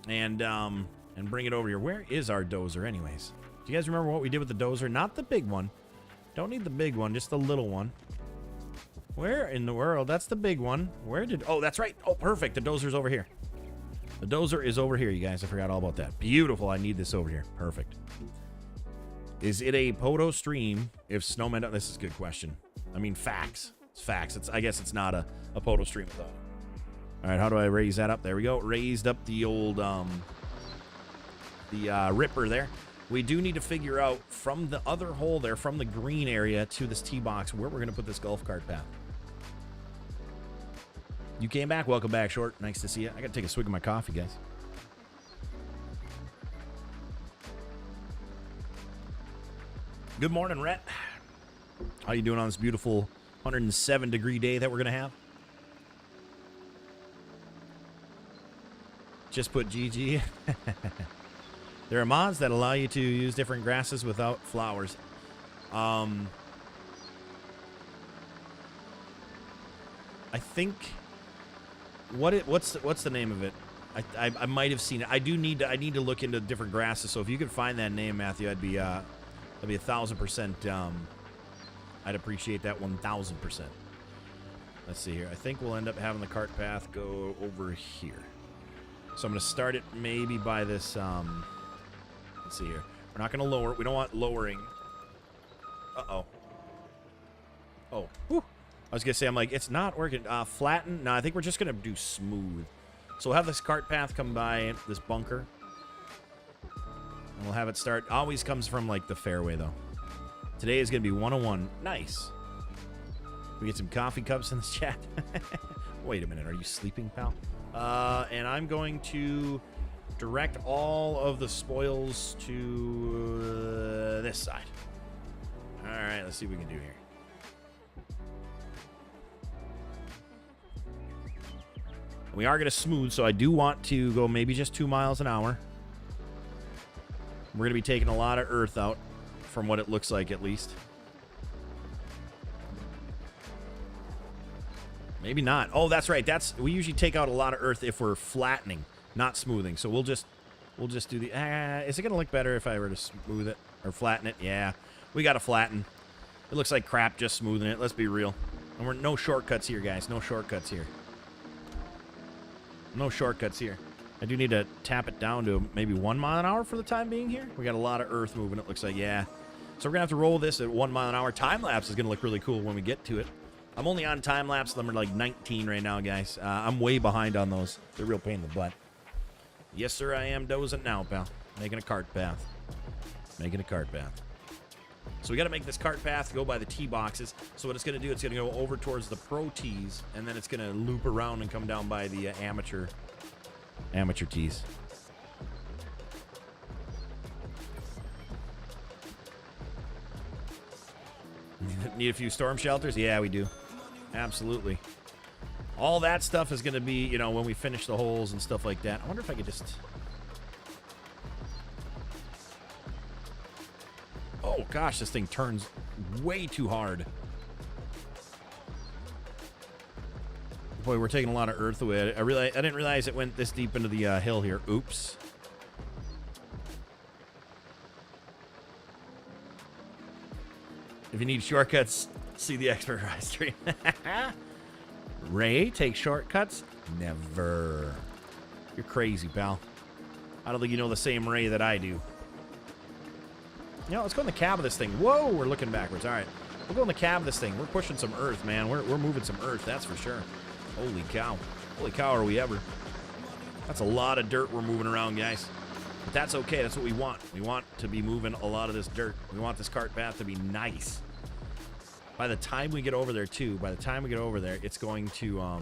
and bring it over here. Where is our dozer, anyways? Do you guys remember what we did with the dozer? Not the big one. Don't need the big one, just the little one. Where in the world? That's the big one. Where did... Oh, that's right. Oh, perfect. The dozer's over here. The dozer is over here, you guys. I forgot all about that. Beautiful. I need this over here. Perfect. Is it a PODO stream if snowmen... don't... This is a good question. I mean, facts. It's facts. I guess it's not a PODO stream without it. All right, how do I raise that up? There we go. Raised up the old... ripper there. We do need to figure out from the other hole there, from the green area to this tee box, where we're going to put this golf cart path. You came back. Welcome back, Short. Nice to see you. I got to take a swig of my coffee, guys. Good morning, Rhett. How you doing on this beautiful 107-degree day that we're going to have? Just put GG. There are mods that allow you to use different grasses without flowers. I think what's the name of it? I might have seen it. I need to look into different grasses. So if you could find that name, Matthew, I'd be 1,000%. I'd appreciate that 1,000%. Let's see here. I think we'll end up having the cart path go over here. So I'm going to start it maybe by this. Let's see here. We're not going to lower it. We don't want lowering. Uh-oh. Oh. Whew. I was going to say, I'm like, it's not working. Flatten. No, I think we're just going to do smooth. So we'll have this cart path come by this bunker. And we'll have it start. Always comes from, like, the fairway, though. Today is going to be 101. Nice. We get some coffee cups in this chat. Wait a minute. Are you sleeping, pal? And I'm going to direct all of the spoils to this side. All right, let's see what we can do here. We are going to smooth, so I do want to go maybe just 2 miles an hour. We're going to be taking a lot of earth out, from what it looks like at least. Maybe not. Oh, that's right. We usually take out a lot of earth if we're flattening, not smoothing. So we'll just do the. Is it gonna look better if I were to smooth it or flatten it? Yeah, we gotta flatten. It looks like crap just smoothing it. Let's be real. And we're no shortcuts here, guys. No shortcuts here. No shortcuts here. I do need to tap it down to maybe 1 mile an hour for the time being here. We got a lot of earth moving. It looks like, yeah. So we're gonna have to roll this at 1 mile an hour. Time lapse is gonna look really cool when we get to it. I'm only on time lapse number like 19 right now, guys. I'm way behind on those. They're a real pain in the butt. Yes, sir, I am dozing now, pal. Making a cart path. Making a cart path. So we got to make this cart path go by the tee boxes. So what it's going to do, it's going to go over towards the pro tees, and then it's going to loop around and come down by the amateur tees. Need a few storm shelters? Yeah, we do. Absolutely. All that stuff is going to be, you know, when we finish the holes and stuff like that. I wonder if I could just... Oh, gosh, this thing turns way too hard. Boy, we're taking a lot of earth away. I didn't realize it went this deep into the hill here. Oops. If you need shortcuts, see the expert Rise stream. Ray, take shortcuts? Never. You're crazy, pal. I don't think you know the same Ray that I do. You know, let's go in the cab of this thing. Whoa, we're looking backwards. All right. We'll go in the cab of this thing. We're pushing some earth, man. We're moving some earth, that's for sure. Holy cow. Holy cow, are we ever. That's a lot of dirt we're moving around, guys. But that's okay. That's what we want. We want to be moving a lot of this dirt. We want this cart path to be nice. By the time we get over there, too, it's going to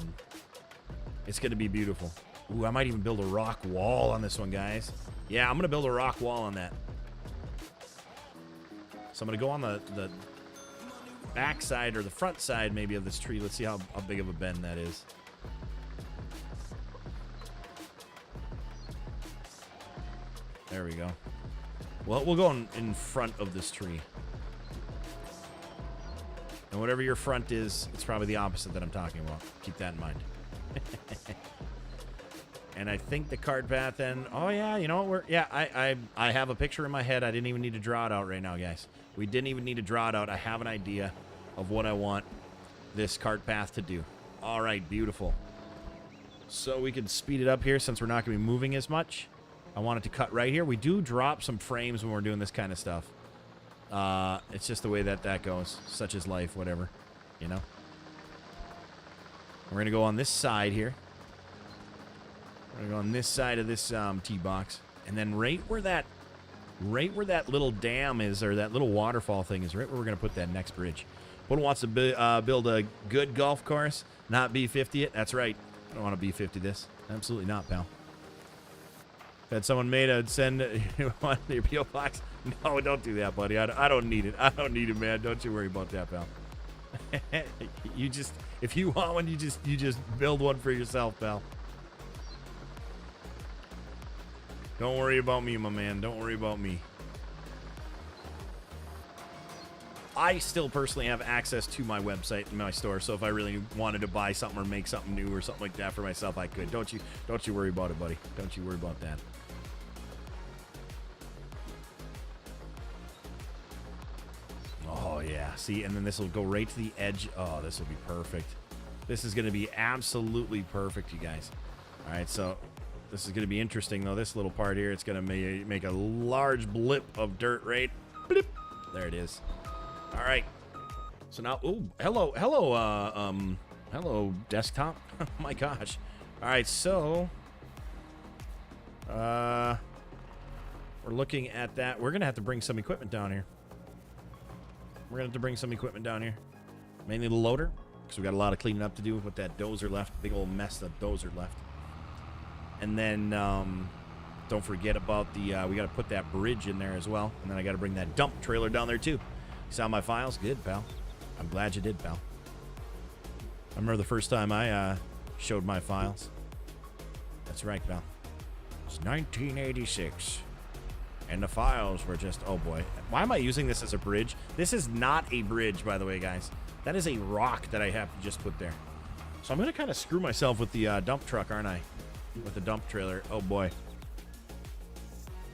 It's going to be beautiful. Ooh, I might even build a rock wall on this one, guys. Yeah, I'm going to build a rock wall on that. So I'm going to go on the back side or the front side maybe of this tree. Let's see how big of a bend that is. There we go. Well, we'll go in front of this tree. And whatever your front is, it's probably the opposite that I'm talking about. Keep that in mind. And I think the cart path then... Oh, yeah, you know what? I have a picture in my head. I didn't even need to draw it out right now, guys. We didn't even need to draw it out. I have an idea of what I want this cart path to do. All right, beautiful. So we can speed it up here since we're not going to be moving as much. I want it to cut right here. We do drop some frames when we're doing this kind of stuff. It's just the way that goes. Such is life, whatever, you know. We're going to go on this side here. We're going to go on this side of this tee box. And then right where that little dam is, or that little waterfall thing is, right where we're going to put that next bridge. PODO wants to build a good golf course, not B50 it. That's right. I don't want to B50 this. Absolutely not, pal. Had someone made a send on your PO box. No, don't do that, buddy. I don't need it. I don't need it, man. Don't you worry about that, pal. You just, if you want one, you just build one for yourself, pal. Don't worry about me, my man. Don't worry about me. I still personally have access to my website and my store, so if I really wanted to buy something or make something new or something like that for myself, I could. Don't you worry about it, buddy. Don't you worry about that. Oh, yeah. See, and then this will go right to the edge. Oh, this will be perfect. This is going to be absolutely perfect, you guys. All right, so this is going to be interesting, though. This little part here, it's going to make a large blip of dirt, right? Blip. There it is. All right. So now, oh, hello, desktop. Oh, my gosh. All right, so we're looking at that. We're going to have to bring some equipment down here. We're going to have to bring some equipment down here. Mainly the loader, because we got a lot of cleaning up to do with that dozer left. Big old mess that dozer left. And then don't forget about the, we got to put that bridge in there as well. And then I got to bring that dump trailer down there too. You saw my files? Good, pal. I'm glad you did, pal. I remember the first time I showed my files. That's right, pal. It's 1986. And the files were just, oh boy. Why am I using this as a bridge? This is not a bridge, by the way, guys. That is a rock that I have to just put there. So I'm going to kind of screw myself with the dump truck, aren't I? With the dump trailer. Oh boy.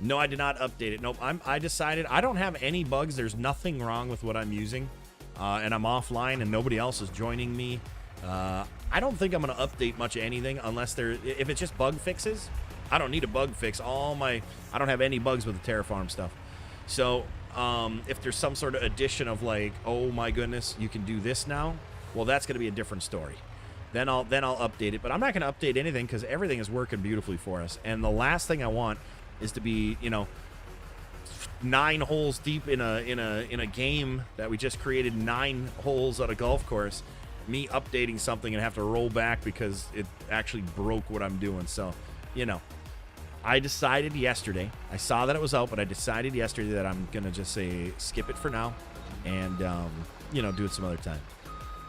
No, I did not update it. Nope. I decided I don't have any bugs. There's nothing wrong with what I'm using. And I'm offline and nobody else is joining me. I don't think I'm going to update much of anything unless if it's just bug fixes. I don't need a bug fix. I don't have any bugs with the Terraform stuff. So if there's some sort of addition of like, oh my goodness, you can do this now. Well, that's going to be a different story. Then I'll update it. But I'm not going to update anything because everything is working beautifully for us. And the last thing I want is to be, 9 holes deep in a game that we just created 9 holes at a golf course. Me updating something and have to roll back because it actually broke what I'm doing. So, I decided yesterday. I saw that it was out, but I decided yesterday that I'm gonna just say skip it for now, and do it some other time.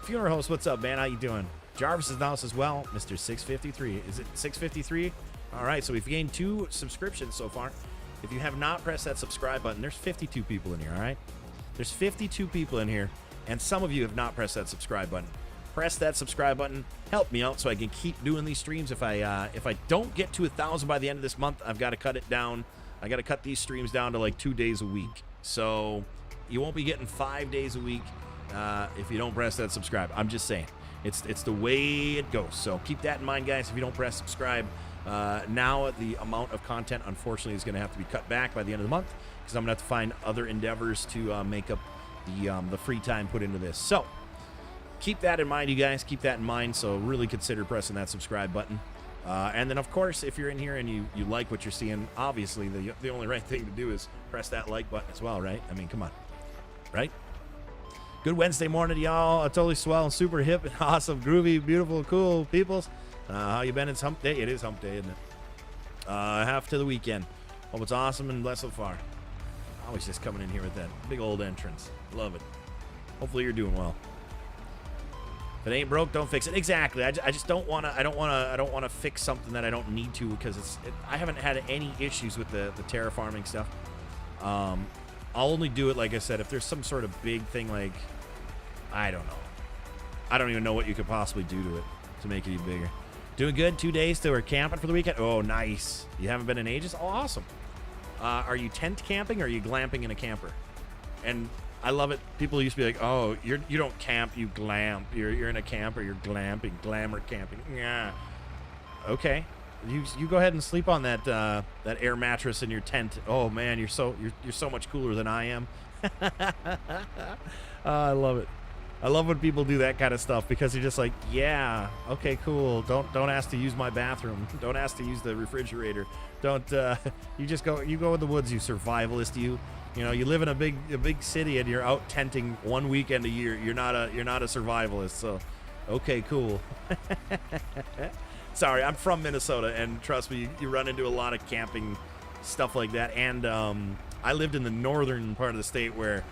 Funeral host, what's up, man? How you doing? Jarvis is in the house as well, Mr. 653. Is it 653? All right, so we've gained 2 subscriptions so far. If you have not pressed that subscribe button, there's 52 people in here. All right, there's 52 people in here, and some of you have not pressed that subscribe button. Press that subscribe button. Help me out so I can keep doing these streams. If I don't get to 1,000 by the end of this month, I've got to cut it down. I got to cut these streams down to like 2 days a week. So you won't be getting 5 days a week if you don't press that subscribe. I'm just saying. It's the way it goes. So keep that in mind, guys. If you don't press subscribe, now the amount of content, unfortunately, is going to have to be cut back by the end of the month because I'm going to have to find other endeavors to make up the free time put into this. So keep that in mind, you guys. Keep that in mind. So really consider pressing that subscribe button. And then, of course, if you're in here and you like what you're seeing, obviously the only right thing to do is press that like button as well, right? I mean, come on. Right? Good Wednesday morning to y'all. Totally swell and super hip and awesome, groovy, beautiful, cool peoples. How you been? It's Hump Day. It is Hump Day, isn't it? Half to the weekend. Hope it's awesome and blessed so far. Always just coming in here with that big old entrance. Love it. Hopefully you're doing well. If it ain't broke, don't fix it. Exactly. I just don't want to. I don't want to fix something that I don't need to because I haven't had any issues with the terraforming stuff. I'll only do it, like I said, if there's some sort of big thing, like I don't know. I don't even know what you could possibly do to it to make it even bigger. Doing good. 2 days till we're camping for the weekend. Oh, nice. You haven't been in ages? Oh, awesome. Are you tent camping or are you glamping in a camper? And I love it. People used to be like, "Oh, you don't camp, you glamp. You're in a camper, you're glamping, glamour camping." Yeah. Okay. You go ahead and sleep on that air mattress in your tent. Oh man, you're so much cooler than I am. I love it. I love when people do that kind of stuff because you're just like, yeah, okay, cool. Don't ask to use my bathroom. Don't ask to use the refrigerator. Don't you go in the woods, you survivalist, you. You know, you live in a big city and you're out tenting 1 weekend a year. You're not a survivalist. So, okay, cool. Sorry, I'm from Minnesota, and trust me, you run into a lot of camping stuff like that. And I lived in the northern part of the state where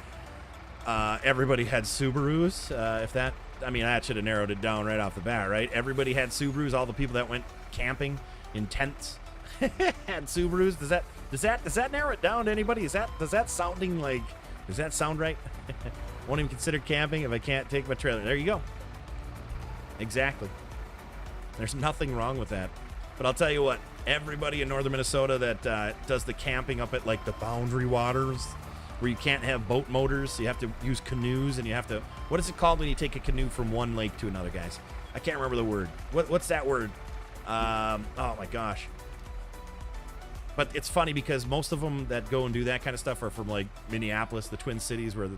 everybody had Subarus. That should have narrowed it down right off the bat, right? Everybody had Subarus. All the people that went camping in tents had Subarus. Does that narrow it down to anybody? Does that sound right? Won't even consider camping if I can't take my trailer. There you go. Exactly. There's nothing wrong with that. But I'll tell you what, everybody in northern Minnesota that does the camping up at like the Boundary Waters, where you can't have boat motors, so you have to use canoes, and you have to, what is it called when you take a canoe from one lake to another, guys? I can't remember the word. What's that word? Oh my gosh. But it's funny because most of them that go and do that kind of stuff are from like Minneapolis, the Twin Cities, where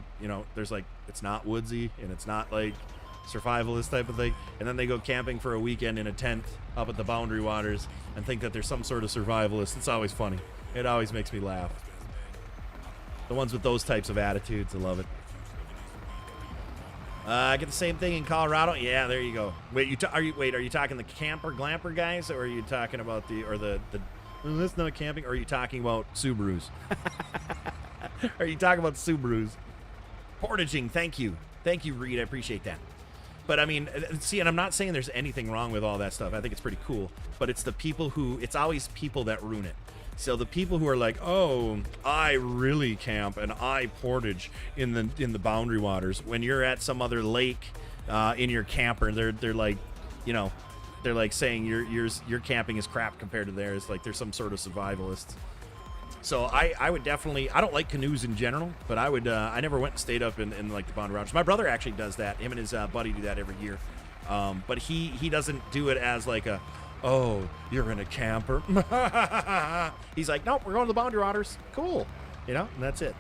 there's like, it's not woodsy and it's not like survivalist type of thing. And then they go camping for a weekend in a tent up at the Boundary Waters and think that there's some sort of survivalist. It's always funny. It always makes me laugh. The ones with those types of attitudes, I love it. I get the same thing in Colorado. Yeah, there you go. Wait, are you talking the camper glamper guys, or are you talking about the that's not camping, or are you talking about Subarus? Are you talking about Subarus? Portaging, thank you, Reed. I appreciate that. But I mean, see, and I'm not saying there's anything wrong with all that stuff. I think it's pretty cool. But it's the people it's always people that ruin it. So the people who are like, oh, I really camp and I portage in the Boundary Waters. When you're at some other lake in your camper, they're like, you know, they're like saying your camping is crap compared to theirs. Like there's some sort of survivalist. So I would definitely, I don't like canoes in general, but I would, I never went and stayed up in like the Boundary Waters. My brother actually does that. Him and his buddy do that every year. But he doesn't do it as like a, oh, you're in a camper. He's like, nope, we're going to the Boundary Waters. Cool. You know, and that's it.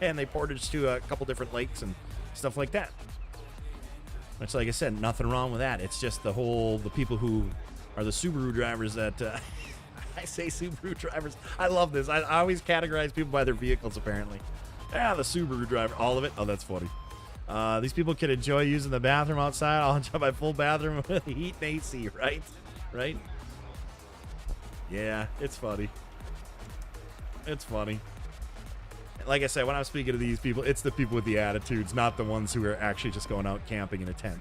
And they portage to a couple different lakes and stuff like that. Which, like I said, nothing wrong with that. It's just the people who are the Subaru drivers that, I say Subaru drivers. I love this. I always categorize people by their vehicles, apparently. Yeah, the Subaru driver. All of it? Oh, that's funny. These people can enjoy using the bathroom outside. I'll enjoy my full bathroom with heat and AC, right? Right? Yeah, it's funny. It's funny. Like I said, when I'm speaking to these people, it's the people with the attitudes, not the ones who are actually just going out camping in a tent.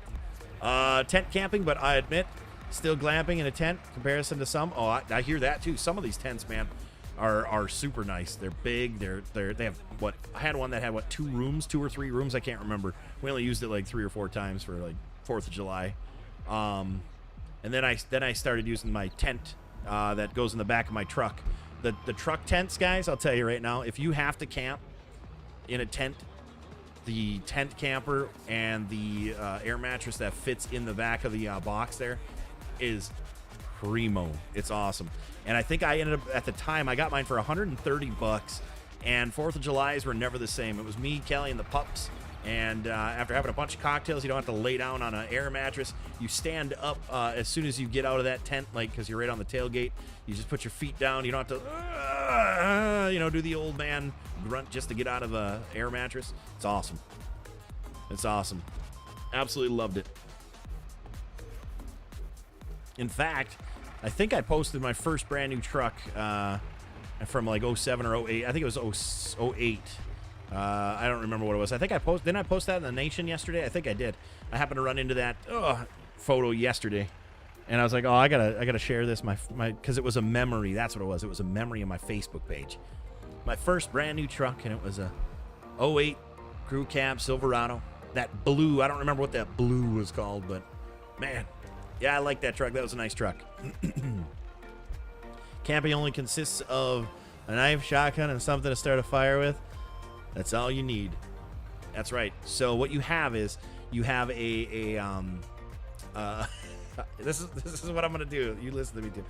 Tent camping, but I admit, still glamping in a tent comparison to some. Oh, I hear that too. Some of these tents, man, are super nice. They're big. They have what? I had one that had what, 2 or 3 rooms. I can't remember. We only used it like 3 or 4 times for like 4th of July. And then I started using my tent that goes in the back of my truck. The truck tents, guys, I'll tell you right now, if you have to camp in a tent, the tent camper and the air mattress that fits in the back of the box there is primo. It's awesome. And I think I ended up, at the time, I got mine for $130, and 4th of July's were never the same. It was me, Kelly, and the pups. And after having a bunch of cocktails, you don't have to lay down on an air mattress. You stand up as soon as you get out of that tent, like, because you're right on the tailgate. You just put your feet down. You don't have to, do the old man grunt just to get out of an air mattress. It's awesome. It's awesome. Absolutely loved it. In fact, I think I posted my first brand new truck from like 07 or 08. I think it was 08. I don't remember what it was. I think didn't I post that in the Nation yesterday? I think I did. I happened to run into that photo yesterday, and I was like, oh, I gotta share this because it was a memory. That's what it was. It was a memory on my Facebook page. My first brand new truck, and it was a 08 crew cab Silverado. That blue. I don't remember what that blue was called, but man, yeah, I like that truck. That was a nice truck. Camping only consists of a knife, shotgun, and something to start a fire with. That's all you need. That's right. So what you have is you have this is what I'm gonna do. You listen to me too.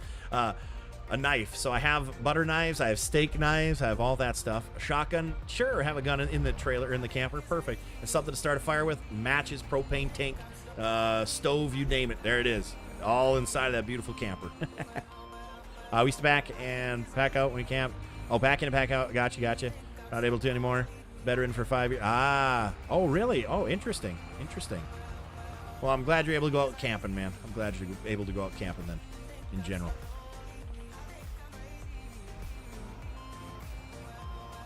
A knife. So I have butter knives. I have steak knives. I have all that stuff. A shotgun. Sure, have a gun in the trailer, in the camper. Perfect. And something to start a fire with. Matches, propane tank, stove. You name it. There it is. All inside of that beautiful camper. We used to back and pack out when we camp. Oh, back in and pack out. Gotcha. Not able to anymore. Veteran for 5 years. Oh, really? Oh, interesting. Well, I'm glad you're able to go out camping, man. I'm glad you're able to go out camping then, in general.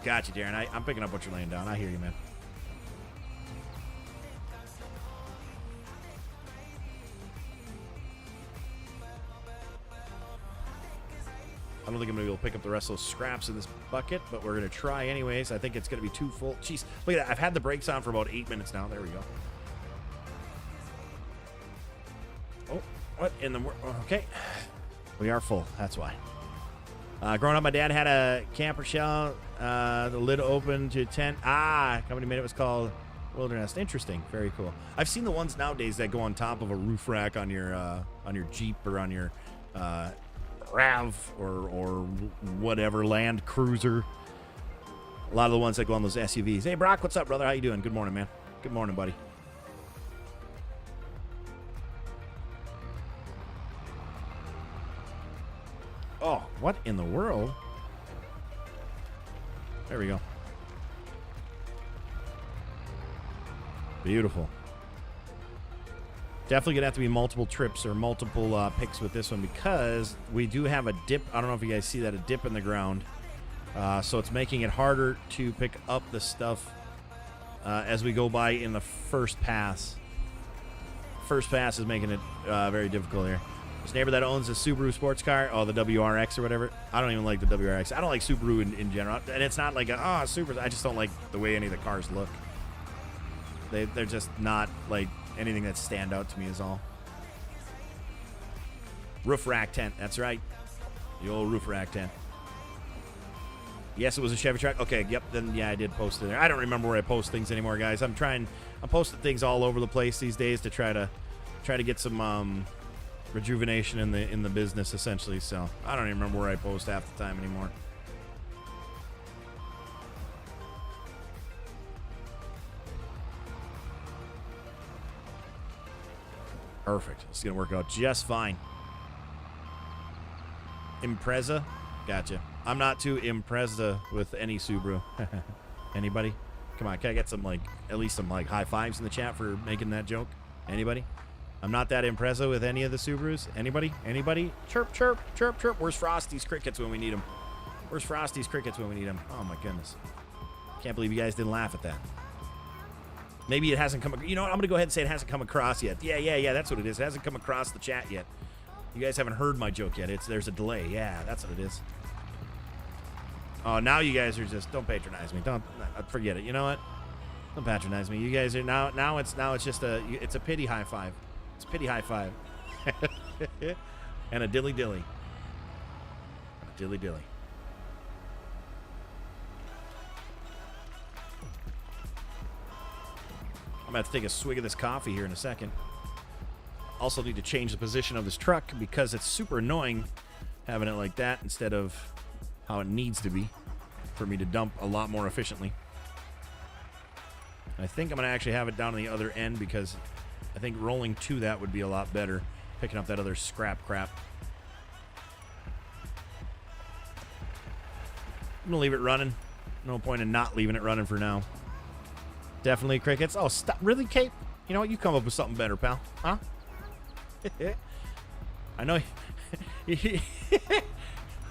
Gotcha, Darren. I'm picking up what you're laying down. I hear you, man. I don't think I'm going to be able to pick up the rest of those scraps in this bucket, but we're going to try anyways. I think it's going to be too full. Jeez, look at that. I've had the brakes on for about 8 minutes now. There we go. Oh, what in the world? Okay. We are full. That's why. Growing up, my dad had a camper shell. The lid open to tent. Company made it. Was called Wilderness. Interesting. Very cool. I've seen the ones nowadays that go on top of a roof rack on your Jeep or on your RAV or whatever Land Cruiser. A lot of the ones that go on those SUVs. Hey, Brock, what's up, brother? How you doing? Good morning, man. Good morning, buddy. Oh, what in the world? There we go. Beautiful. Definitely going to have to be multiple trips or multiple picks with this one because we do have a dip. I don't know if you guys see that, a dip in the ground. So it's making it harder to pick up the stuff as we go by in the first pass. First pass is making it very difficult here. This neighbor that owns a Subaru sports car, the WRX or whatever. I don't even like the WRX. I don't like Subaru in general. And it's not like, Subaru. I just don't like the way any of the cars look. They're just not like anything that stand out to me is all. Roof rack tent. That's right. The old roof rack tent. Yes, it was a Chevy truck. Okay, yep. Then, yeah, I did post it there. I don't remember where I post things anymore, guys. I'm posting things all over the place these days to try to get some rejuvenation in the business, essentially. So I don't even remember where I post half the time anymore. Perfect. It's gonna work out just fine. Impreza, gotcha. I'm not too Impreza with any Subaru. Anybody? Come on, can I get some at least some high fives in the chat for making that joke? Anybody? I'm not that Impreza with any of the Subarus. Anybody? Chirp, chirp, chirp, chirp. Where's Frosty's crickets when we need them? Where's Frosty's crickets when we need them? Oh, my goodness. Can't believe you guys didn't laugh at that. Maybe it hasn't come... You know what? I'm going to go ahead and say it hasn't come across yet. Yeah. That's what it is. It hasn't come across the chat yet. You guys haven't heard my joke yet. There's a delay. Yeah, that's what it is. Oh, now you guys are just... Don't patronize me. Don't... Forget it. You know what? Don't patronize me. You guys are... Now it's just a... It's a pity high five. It's a pity high five. And a dilly dilly. A dilly dilly. I'm going to have to take a swig of this coffee here in a second. Also need to change the position of this truck because it's super annoying having it like that instead of how it needs to be for me to dump a lot more efficiently. I think I'm going to actually have it down on the other end because I think rolling to that would be a lot better, picking up that other scrap crap. I'm going to leave it running. No point in not leaving it running for now. Definitely crickets. Oh, stop. Really, Kate? You know what? You come up with something better, pal. Huh? I know.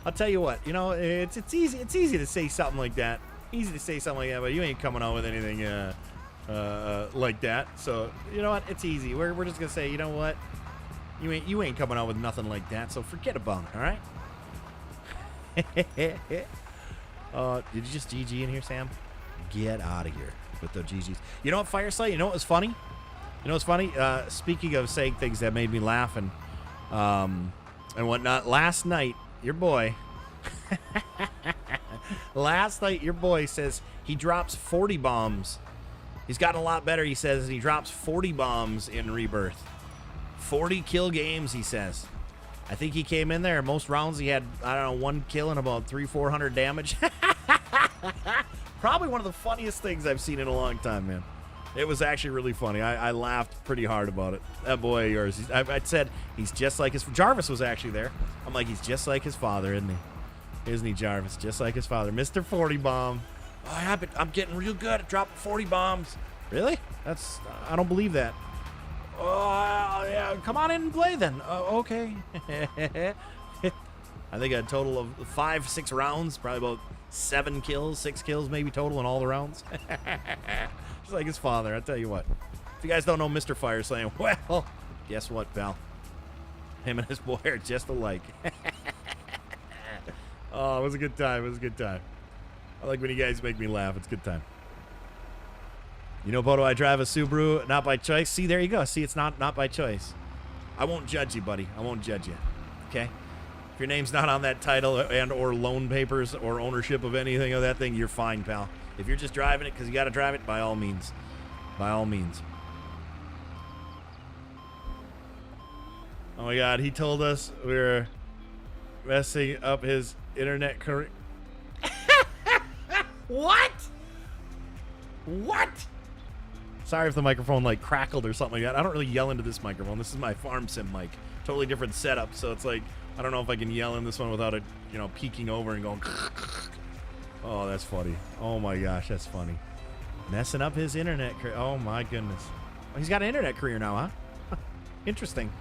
I'll tell you what. You know, it's easy. It's easy to say something like that. Easy to say something like that, but you ain't coming out with anything like that. So you know what? It's easy. We're just gonna say, you know what? You ain't coming out with nothing like that. So forget about it. All right. Did you just GG in here, Sam? Get out of here with the GGs. You know what, Firesight? You know what was funny? You know what's funny? Speaking of saying things that made me laugh and whatnot, last night, your boy, says he drops 40 bombs. He's gotten a lot better, he says, and he drops 40 bombs in Rebirth. 40 kill games, he says. I think he came in there. Most rounds he had, I don't know, 1 kill and about 300-400 damage. Probably one of the funniest things I've seen in a long time, man. It was actually really funny. I laughed pretty hard about it. That boy of yours. I said he's just like his... Jarvis was actually there. I'm like, he's just like his father, isn't he? Isn't he, Jarvis? Just like his father. Mr. 40 Bomb. Oh, I'm getting real good at dropping 40 bombs. Really? I don't believe that. Oh, yeah. Come on in and play then. Okay. I think a total of 5-6 rounds. Probably about 7 kills, 6 kills maybe total in all the rounds. Just like his father, I tell you what. If you guys don't know Mr. Fire Slam, well, guess what, pal? Him and his boy are just alike. Oh, it was a good time. It was a good time. I like when you guys make me laugh. It's a good time. You know, PODO, I drive a Subaru, not by choice. See, there you go. See, it's not by choice. I won't judge you, buddy. I won't judge you. Okay? If your name's not on that title and or loan papers or ownership of anything of that thing, you're fine, pal. If you're just driving it because you got to drive it, by all means. By all means. Oh, my God. He told us we were messing up his internet career. What? What? Sorry if the microphone like crackled or something like that. I don't really yell into this microphone. This is my farm sim mic. Totally different setup. So it's like, I don't know if I can yell in this one without it, you know, peeking over and going. Oh, that's funny. Oh my gosh, that's funny. Messing up his internet career. Oh my goodness. Oh, he's got an internet career now, huh? Interesting.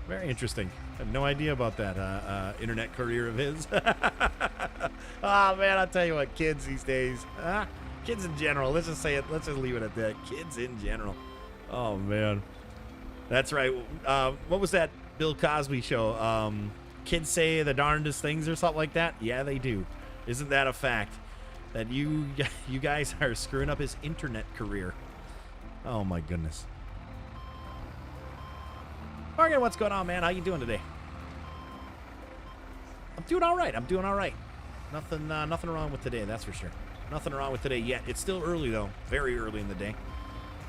Very interesting. I had no idea about that internet career of his. Oh man, I'll tell you what, kids these days. Kids in general. Let's just say it. Let's just leave it at that. Kids in general. Oh man. That's right. What was that Bill Cosby show? Kids say the darndest things or something like that? Yeah, they do. Isn't that a fact? That you guys are screwing up his internet career. Oh my goodness. Morgan, what's going on, man? How you doing today? I'm doing all right. I'm doing all right. Nothing wrong with today, that's for sure. Nothing wrong with today yet. It's still early, though. Very early in the day.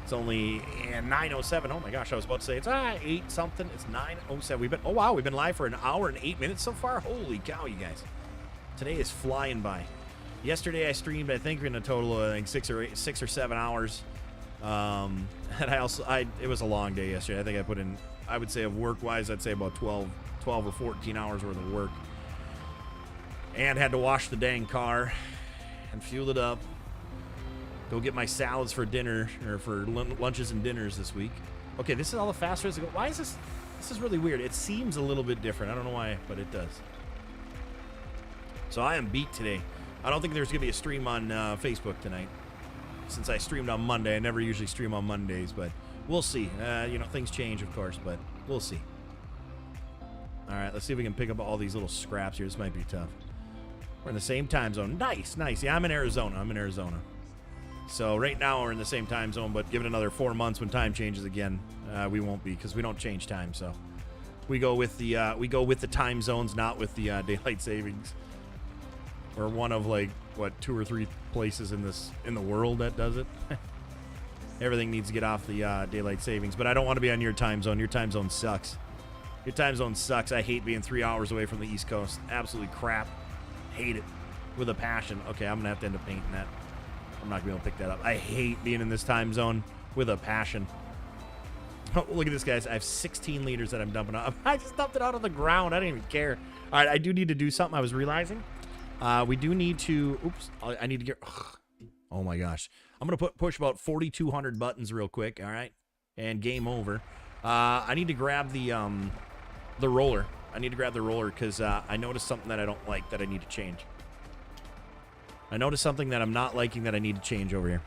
It's only 9:07. Oh, my gosh. I was about to say it's 8 something. It's 9:07. Oh, wow. We've been live for an hour and 8 minutes so far. Holy cow, you guys. Today is flying by. Yesterday, I streamed, I think, in a total of, I think, 6 or 7 hours. And it was a long day yesterday. I think I put in, I would say, of work-wise, I'd say about 12 or 14 hours worth of work. And had to wash the dang car and fuel it up. Go get my salads for dinner, or for lunches and dinners this week. Okay, this is all the faster as I go. Why is this? This is really weird. It seems a little bit different. I don't know why, but it does. So I am beat today. I don't think there's going to be a stream on Facebook tonight. Since I streamed on Monday. I never usually stream on Mondays, but we'll see. You know, things change, of course, but we'll see. All right, let's see if we can pick up all these little scraps here. This might be tough. We're in the same time zone. Nice, nice. Yeah, I'm in Arizona. So right now we're in the same time zone, but give it another 4 months when time changes again, we won't be, because we don't change time. So we go with the time zones, not with the daylight savings. We're one of like what 2 or 3 places in the world that does it. Everything needs to get off the daylight savings, but I don't want to be on your time zone. Your time zone sucks. Your time zone sucks. I hate being 3 hours away from the East Coast. Absolutely crap. Hate it with a passion. Okay, I'm gonna have to end up painting that. I'm not gonna be able to pick that up. I hate being in this time zone with a passion. Oh, look at this, guys. I have 16 liters that I'm dumping out. I just dumped it out on the ground. I didn't even care. All right, I do need to do something. I was realizing we do need to. Oops, I need to get. Oh my gosh, I'm gonna push about 4,200 buttons real quick. All right, and game over. I need to grab the roller. I need to grab the roller because I noticed something that I don't like that I need to change. I noticed something that I'm not liking that I need to change over here.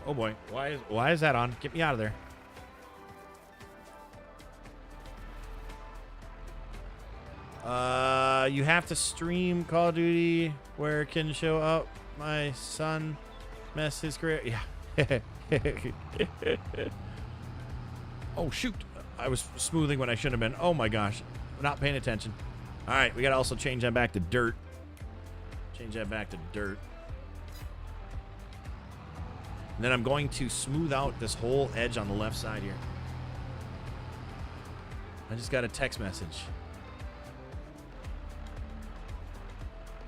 Oh boy. Why is that on? Get me out of there. You have to stream Call of Duty where it can show up. My son messed his career. Yeah. Oh, shoot. I was smoothing when I shouldn't have been. Oh, my gosh. Not paying attention. All right. We got to also change that back to dirt. Change that back to dirt. And then I'm going to smooth out this whole edge on the left side here. I just got a text message.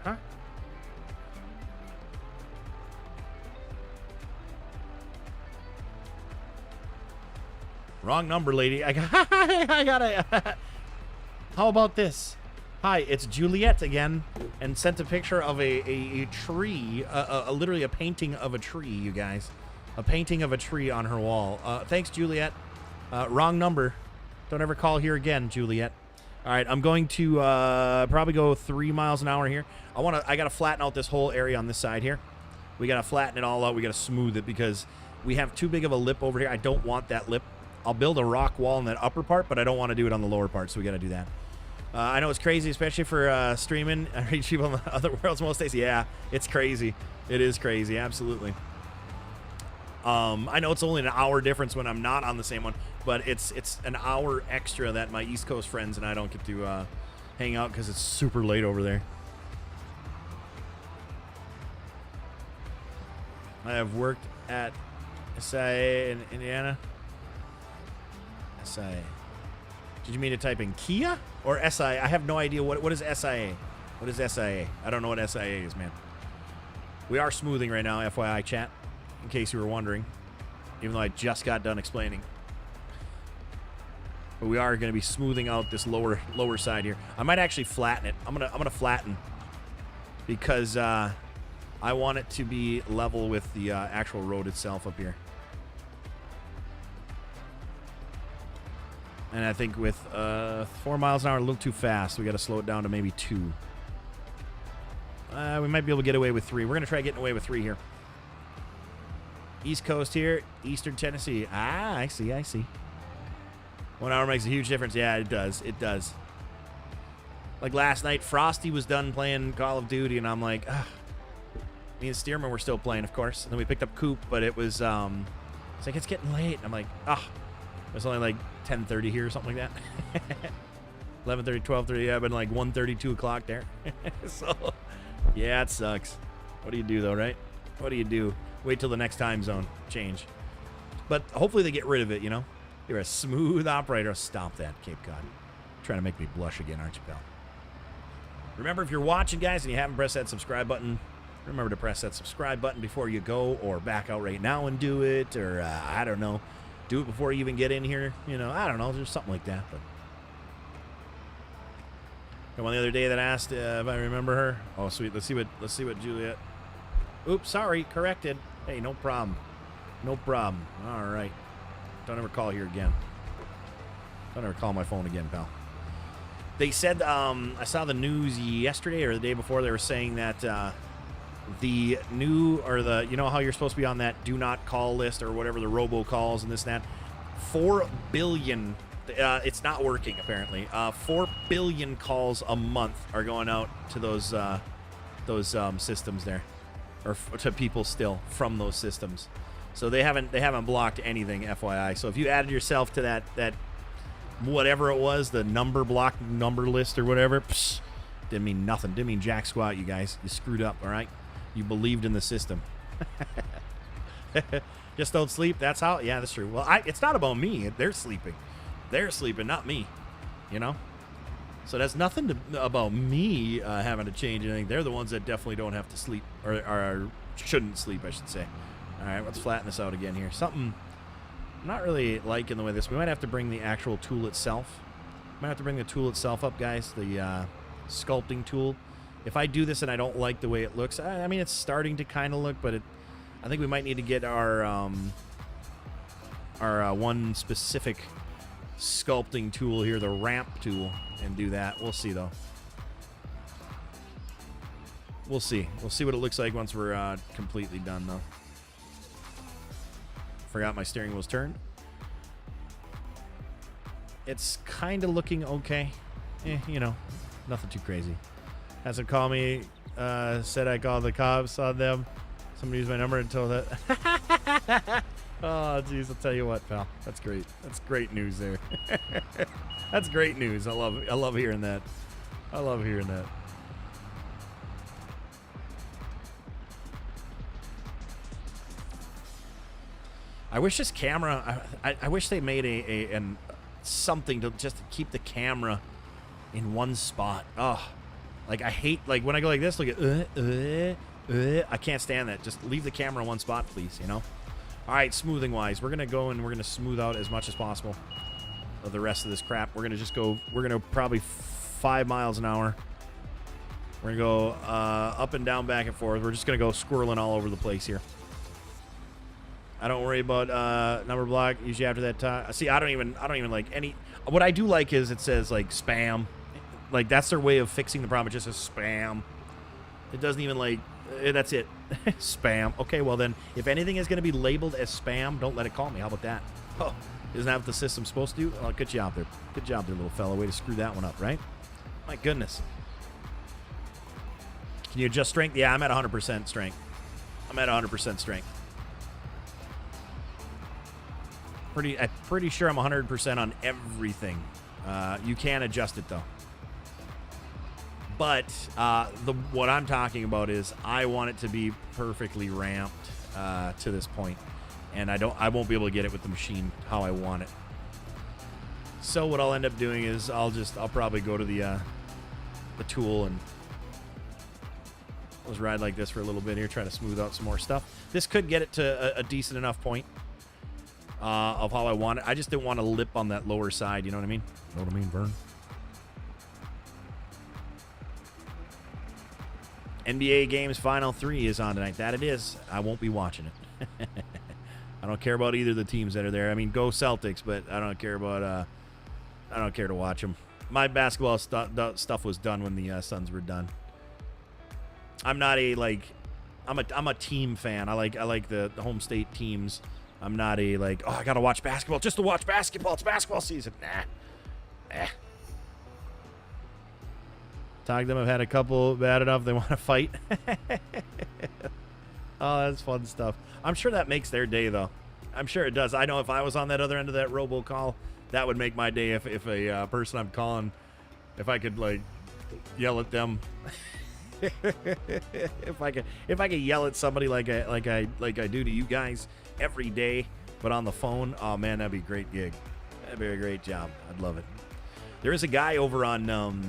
Huh? Wrong number, lady. I got it. How about this? Hi, it's Juliet again, and sent a picture of a tree, literally a painting of a tree, you guys. A painting of a tree on her wall. Thanks, Juliet. Wrong number. Don't ever call here again, Juliet. All right, I'm going to probably go 3 miles an hour here. I gotta flatten out this whole area on this side here. We gotta flatten it all out. We gotta smooth it because we have too big of a lip over here. I don't want that lip. I'll build a rock wall in that upper part, but I don't want to do it on the lower part, so we gotta do that. I know it's crazy, especially for streaming. I reach people in the other worlds most days. Yeah, it's crazy. It is crazy, absolutely. I know it's only an hour difference when I'm not on the same one, but it's an hour extra that my East Coast friends and I don't get to hang out because it's super late over there. I have worked at SIA in Indiana. SIA. Did you mean to type in Kia or SIA? I have no idea. What is SIA? What is SIA? I don't know what SIA is, man. We are smoothing right now, FYI, chat, in case you were wondering, even though I just got done explaining. But we are going to be smoothing out this lower side here. I might actually flatten it. I'm gonna flatten because I want it to be level with the actual road itself up here. And I think with 4 miles an hour, a little too fast. We got to slow it down to maybe 2. We might be able to get away with 3. We're going to try getting away with 3 here. East Coast here, Eastern Tennessee. Ah, I see. 1 hour makes a huge difference. Yeah, it does. It does. Like last night, Frosty was done playing Call of Duty, and I'm like, ugh. Me and Stearman were still playing, of course. And then we picked up Coop, but it was, it's like, it's getting late. And I'm like, ah. It's only like 10:30 here or something like that. 11:30, 12:30. Yeah, I've been like 1:30, 2 o'clock there. So, yeah, it sucks. What do you do, though, right? What do you do? Wait till the next time zone change. But hopefully they get rid of it, you know? You're a smooth operator. Stop that, Cape Cod. You're trying to make me blush again, aren't you, pal? Remember, if you're watching, guys, and you haven't pressed that subscribe button, remember to press that subscribe button before you go, or back out right now and do it, or I don't know. Do it before you even get in here. You know, I don't know. There's something like that. But the one the other day that asked if I remember her. Oh, sweet. Let's see what Juliet. Oops, sorry. Corrected. Hey, no problem. No problem. All right. Don't ever call here again. Don't ever call my phone again, pal. They said, I saw the news yesterday or the day before. They were saying that the new, or the, you know how you're supposed to be on that do not call list or whatever, the robocalls and this and that. 4 billion, it's not working apparently. 4 billion calls a month are going out to those systems there, or to people still from those systems. So they haven't blocked anything, FYI. So if you added yourself to that whatever it was, the number list or whatever, didn't mean nothing. Didn't mean jack squat, you guys. You screwed up, all right? You believed in the system. Just don't sleep. That's how. Yeah, that's true. Well, it's not about me. They're sleeping. They're sleeping, not me. You know? So that's nothing about me having to change anything. They're the ones that definitely don't have to sleep, or shouldn't sleep, I should say. All right, let's flatten this out again here. Something I'm not really liking the way this. We might have to bring the actual tool itself. Might have to bring the tool itself up, guys. The sculpting tool. If I do this and I don't like the way it looks, I mean, it's starting to kind of look, but I think we might need to get our one specific sculpting tool here, the ramp tool, and do that. We'll see, though. We'll see. We'll see what it looks like once we're completely done, though. Forgot my steering wheel's turned. It's kind of looking okay. You know, nothing too crazy. Hasn't called me, said I called the cops on them. Somebody used my number and told that. Oh, jeez, I'll tell you what, pal. That's great. That's great news there. That's great news. I love hearing that. I love hearing that. I wish this camera, I wish they made something to just keep the camera in one spot. Oh, like I hate, like when I go like this, look at, I can't stand that. Just leave the camera in one spot, please, you know? All right, smoothing wise, we're going to go and we're going to smooth out as much as possible of the rest of this crap. We're going to just go, we're going to probably 5 miles an hour. We're going to go up and down, back and forth. We're just going to go squirreling all over the place here. I don't worry about number block. Usually after that time, see, I don't even like any. What I do like is it says like spam, like that's their way of fixing the problem. It just says spam. It doesn't even like. That's it. Spam. Okay, well then, if anything is going to be labeled as spam, don't let it call me. How about that? Oh, isn't that what the system's supposed to do? Oh, good job there. Good job there, little fella. Way to screw that one up, right? My goodness. Can you adjust strength? Yeah, I'm at 100% strength. I'm at 100% strength. I'm pretty sure I'm 100% on everything. You can adjust it though. But what I'm talking about is I want it to be perfectly ramped to this point, and I won't be able to get it with the machine how I want it. So what I'll end up doing is I'll probably go to the tool and let's ride like this for a little bit here, try to smooth out some more stuff. This could get it to a decent enough point of how I want it. I just didn't want to lip on that lower side. You know what I mean? Know what I mean, Vern? NBA Games Final 3 is on tonight. That it is. I won't be watching it. I don't care about either of the teams that are there. I mean, go Celtics, but I don't care about. I don't care to watch them. My basketball stuff was done when the Suns were done. I'm not a like. I'm a team fan. I like the home state teams. I'm not a like. Oh, I gotta watch basketball just to watch basketball. It's basketball season. Nah. Talk to them. I've had a couple bad enough. They want to fight. Oh, that's fun stuff. I'm sure that makes their day, though. I'm sure it does. I know if I was on that other end of that robocall, that would make my day. If a person I'm calling, if I could like yell at them, if I could yell at somebody like I do to you guys every day, but on the phone, oh man, that'd be a great gig. That'd be a great job. I'd love it. There is a guy over on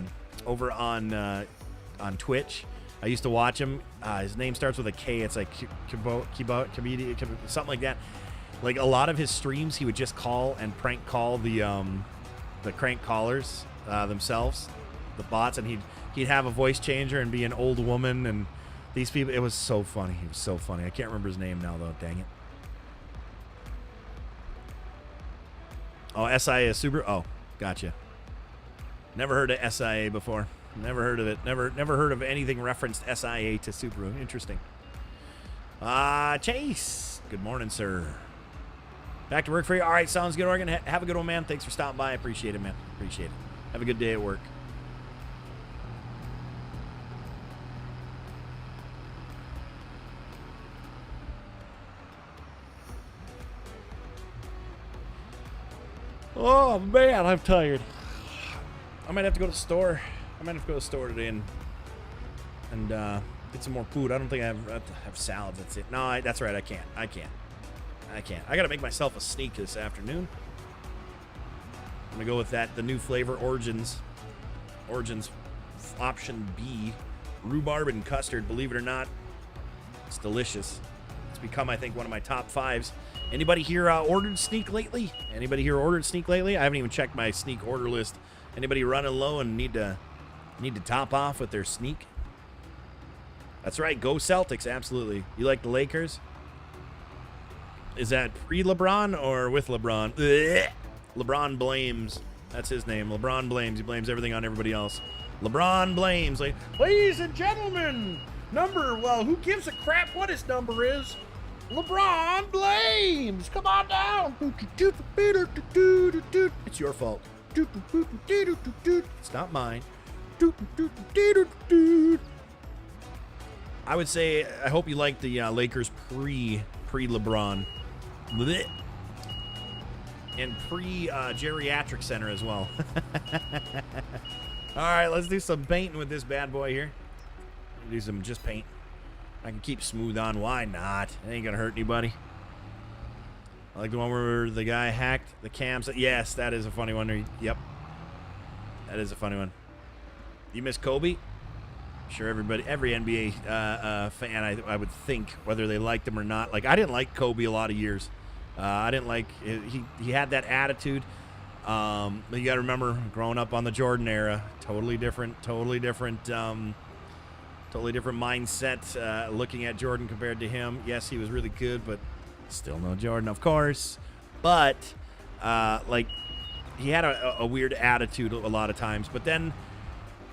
Twitch. I used to watch him. His name starts with a K. It's like comedian, something like that. Like a lot of his streams, he would just call and prank call the crank callers themselves, the bots, and he'd have a voice changer and be an old woman and these people. It was so funny. He was so funny. I can't remember his name now though. Dang it. Oh, SIA Subaru. Oh, gotcha. Never heard of SIA before. Never heard of it. Never heard of anything referenced SIA to Subaru. Interesting. Chase. Good morning, sir. Back to work for you. All right, sounds good, Oregon. Have a good one, man. Thanks for stopping by. I appreciate it, man. Appreciate it. Have a good day at work. Oh, man, I'm tired. I might have to go to the store. I might have to go to the store today and get some more food. I don't think I have salads. That's it. No, that's right. I can't. I got to make myself a sneak this afternoon. I'm going to go with that. The new flavor, Origins option B. Rhubarb and custard. Believe it or not, it's delicious. It's become, I think, one of my top fives. Anybody here ordered sneak lately? I haven't even checked my sneak order list. Anybody running low and need to top off with their sneak? That's right. Go Celtics. Absolutely. You like the Lakers? Is that pre-LeBron or with LeBron? Blech. LeBron blames. That's his name. LeBron blames. He blames everything on everybody else. LeBron blames. Like, ladies and gentlemen, who gives a crap what his number is? LeBron blames. Come on down. It's your fault. It's not mine. I would say, I hope you like the Lakers pre-LeBron. And pre-geriatric center as well. All right, let's do some painting with this bad boy here. Do some just paint. I can keep smooth on. Why not? It ain't gonna hurt anybody. I like the one where the guy hacked the cams. Yes, that is a funny one. Yep. That is a funny one. You miss Kobe? Sure, every NBA fan, I would think, whether they liked him or not. Like, I didn't like Kobe a lot of years. I didn't like he had that attitude. But you got to remember, growing up on the Jordan era, totally different mindset. Looking at Jordan compared to him, yes, he was really good, but still no Jordan, of course. But like, he had a weird attitude a lot of times. But then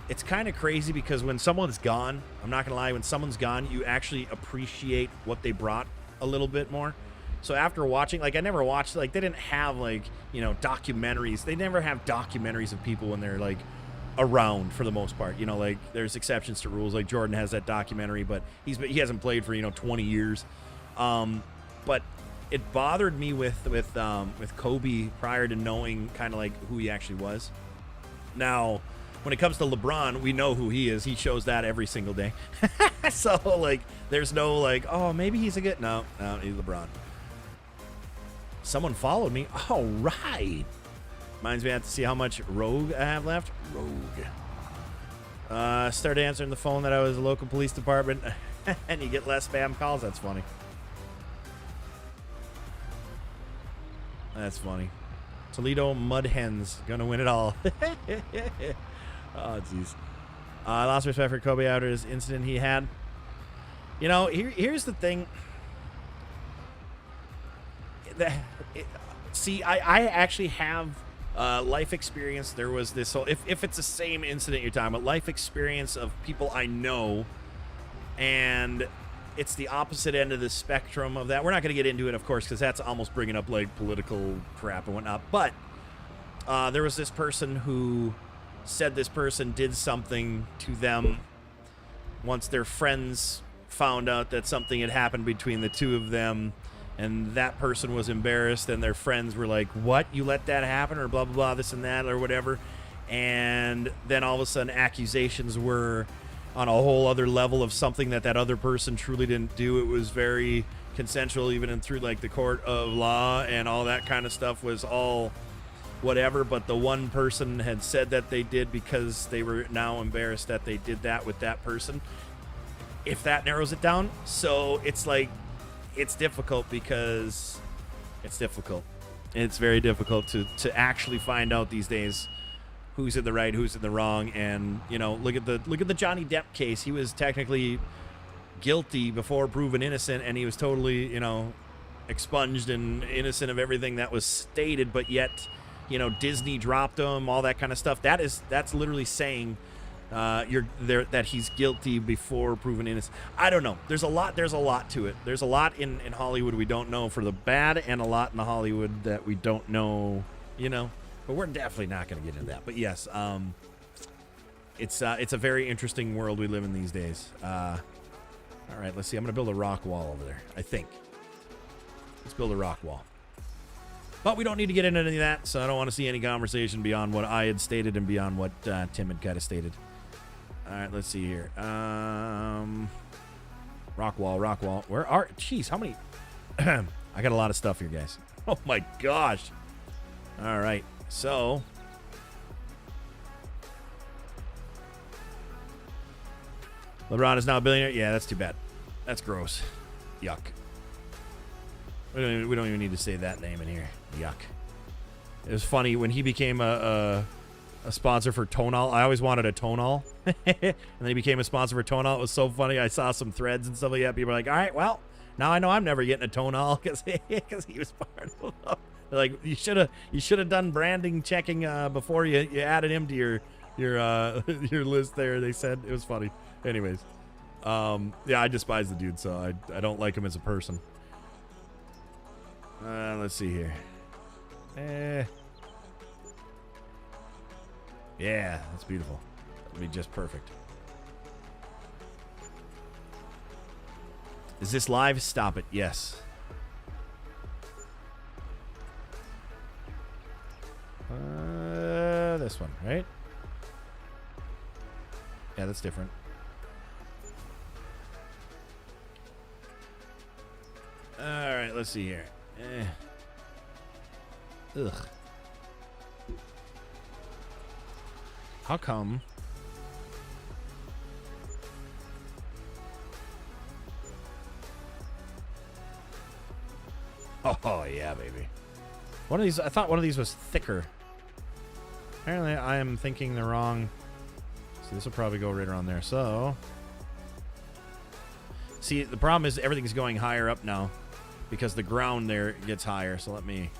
it's kind of crazy because when someone's gone, I'm not gonna lie, when someone's gone, you actually appreciate what they brought a little bit more. So after watching, like, I never watched, like, they didn't have, like, you know, documentaries. They never have documentaries of people when they're, like, around for the most part. You know, like, there's exceptions to rules. Like, Jordan has that documentary, but he hasn't played for, 20 years. But it bothered me with Kobe prior to knowing kind of, like, who he actually was. Now, when it comes to LeBron, we know who he is. He shows that every single day. So, like, there's no, like, oh, maybe he's a good... No, he's LeBron. Someone followed me. All right. Reminds me, I have to see how much Rogue I have left. Rogue. Started answering the phone that I was a local police department, and you get less spam calls. That's funny. That's funny. Toledo Mud Hens gonna win it all. Oh, jeez. I lost respect for Kobe after his incident he had. Here's the thing. I actually have life experience. There was this whole, if it's the same incident you're talking about, life experience of people I know, and it's the opposite end of the spectrum of that. We're not going to get into it, of course, because that's almost bringing up, like, political crap and whatnot. But there was this person who said this person did something to them once their friends found out that something had happened between the two of them. And that person was embarrassed, and their friends were like, what? You let that happen? Or blah, blah, blah, this and that, or whatever. And then all of a sudden, accusations were on a whole other level of something that other person truly didn't do. It was very consensual, even through, like, the court of law, and all that kind of stuff was all whatever. But the one person had said that they did because they were now embarrassed that they did that with that person. If that narrows it down. So it's like, it's difficult because it's difficult. It's very difficult to actually find out these days who's in the right, who's in the wrong. And, look at the Johnny Depp case. He was technically guilty before proven innocent, and he was totally, expunged and innocent of everything that was stated, but yet, Disney dropped him, all that kind of stuff. That's literally saying you're there that he's guilty before proven innocent. I don't know. There's a lot to it. There's a lot in Hollywood we don't know for the bad, and a lot in the Hollywood that we don't know, but we're definitely not going to get into that. But yes, it's a very interesting world we live in these days. All right, let's see. I'm going to build a rock wall over there, I think. Let's build a rock wall. But we don't need to get into any of that, so I don't want to see any conversation beyond what I had stated and beyond what Tim had kind of stated. All right, let's see here. Rock wall. Where are... Jeez, how many... I got a lot of stuff here, guys. Oh, my gosh. All right, so... LeBron is now a billionaire? Yeah, that's too bad. That's gross. Yuck. We don't even need to say that name in here. Yuck. It was funny when he became a sponsor for Tonal. I always wanted a Tonal. And then he became a sponsor for Tonal. It was so funny. I saw some threads and stuff like that. People were like, all right, well, Now I know I'm never getting a tonal because he was part of them. Like, you should have done branding checking before you added him to your your list there. They said it was funny. Anyways, yeah, I despise the dude, so I don't like him as a person. Let's see here. Yeah, that's beautiful. That'll be just perfect. Is this live? Stop it. Yes. This one, right? Yeah, that's different. All right, let's see here. Ugh. How come? Oh, yeah, baby. One of these, I thought one of these was thicker. Apparently, I am thinking the wrong. So this will probably go right around there. So, see, the problem is everything's going higher up now because the ground there gets higher. So let me.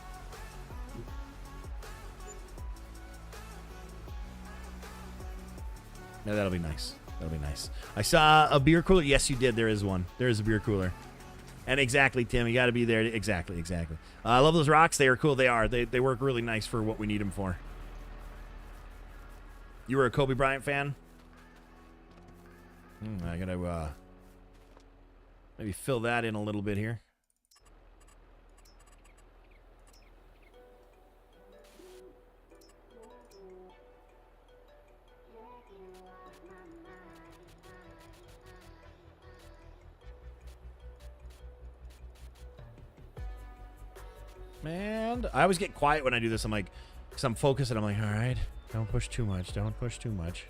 Yeah, that'll be nice. That'll be nice. I saw a beer cooler. Yes, you did. There is one. There is a beer cooler. And exactly, Tim, you got to be there. Exactly. I love those rocks. They are cool. They are. They work really nice for what we need them for. You were a Kobe Bryant fan? I got to maybe fill that in a little bit here. Man, I always get quiet when I do this. I'm like, because I'm focused and I'm like, all right, don't push too much. Don't push too much.